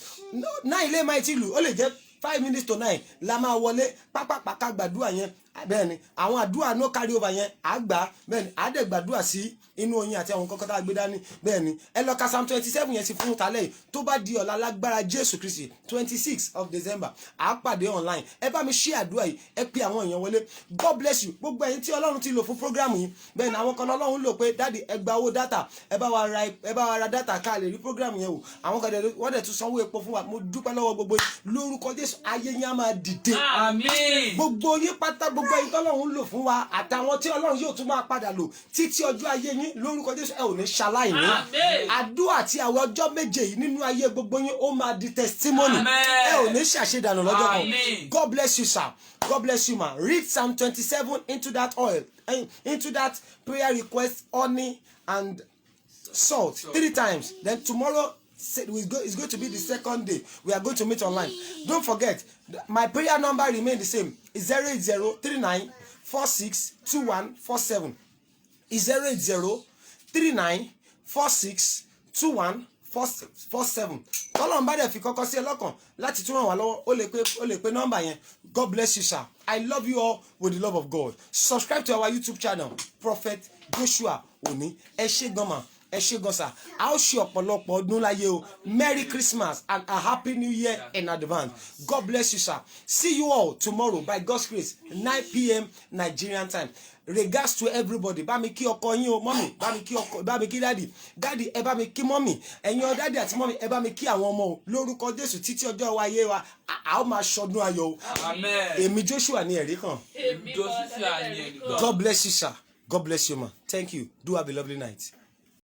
9 ilé máa ti lù ó lè jẹ́ 5 minutes to 9 la máa wọlé pápápáká gbàdúrà yẹn bẹ́ẹ̀ ni àwọn àdúrà no carry over yẹn àgbà bẹ́ẹ̀ ni àdẹ gbàdúrà sí inú oyin àti àwọn kọ́kọ́ tá a gbé dání bẹ́ẹ̀ ni ẹ lọ ka Psalm 27 yẹn sí fún talẹ́ yìí tó bá di ọ̀la lágbára Jésù Kristi 26 of December à á pàdé online ẹ bá mi ṣí àdúrà yìí ẹ pe àwọn èèyàn wọlé God bless you gbogbo ẹ̀yin tí Ọlọ́run ti lò fún program yìí bẹ́ẹ̀ ni àwọn kan Ọlọ́run lò pé dáàdi ẹ gba owó data ẹ bá wa ra data ká lè rí program yẹn wò àwọn kan wọ́n dẹ̀ tún sanwó epo fún wa mo dúpẹ́ lọ́wọ́ gbogbo lórúkọ Jésù ayé yẹn á máa dìde Àmín. gbogbo yín pátá gbogbo ẹ̀yin tọ́lọ́run lò fún wa àtàwọn tí Ọlọ́run yóò tún máa padà lò títí ọjọ́ ayé yín lórúkọ Jésù ẹ ò ní ṣaláìní àdúrà àti àwọn ọjọ́ méje yìí nínú ayé gbogbo yín ó máa di testimony ẹ ò ní ṣàṣedànù lọ́jọ́ kan God bless you sir God bless you ma read Psalm 27 into that oil into that prayer request honey and salt 3 times then tomorrow it's going to be the second day we are going to meet online. Don't forget my prayer number remain the same. It's 08039462147. It's 08039462147. Tọ́lọ́run bá dẹ̀ fi kọ́kọ́ sí ẹ lọ́kàn láti tún ràn wá lọ́wọ́ ó lè pe nọ́mbà yẹn. God bless you sir. I love you all with the love of God. Subscribe to our YouTube channel Prophet Joshua Oni. Ẹ ṣé gan ma. Ẹ ṣé gan sir. A ó ṣe ọ̀pọ̀lọpọ̀ ọdún láyé o. Merry Christmas and a happy new year in advance. God bless you sir. See you all tomorrow by God's grace 9 p.m. Nigerian time. Regards to everybody. Bá mi kí ọkọ yín o mọ́mì. Bá mi kí ọkọ bá mi kí dádì. Dádì ẹ bá mi kí mọ́mì. Ẹ̀yin o dádì àti mọ́mì ẹ bá mi kí àwọn ọmọ o. Lórúkọ Jésù títí ọjọ́ wa ayé wa a ó máa ṣọdún ayọ̀ o. Amen. Èmi Joshua ni ẹ̀rí kan. Joshua ni ẹ̀rí kan. God bless you sir. God bless you ma. Thank you. Do have a lovely night.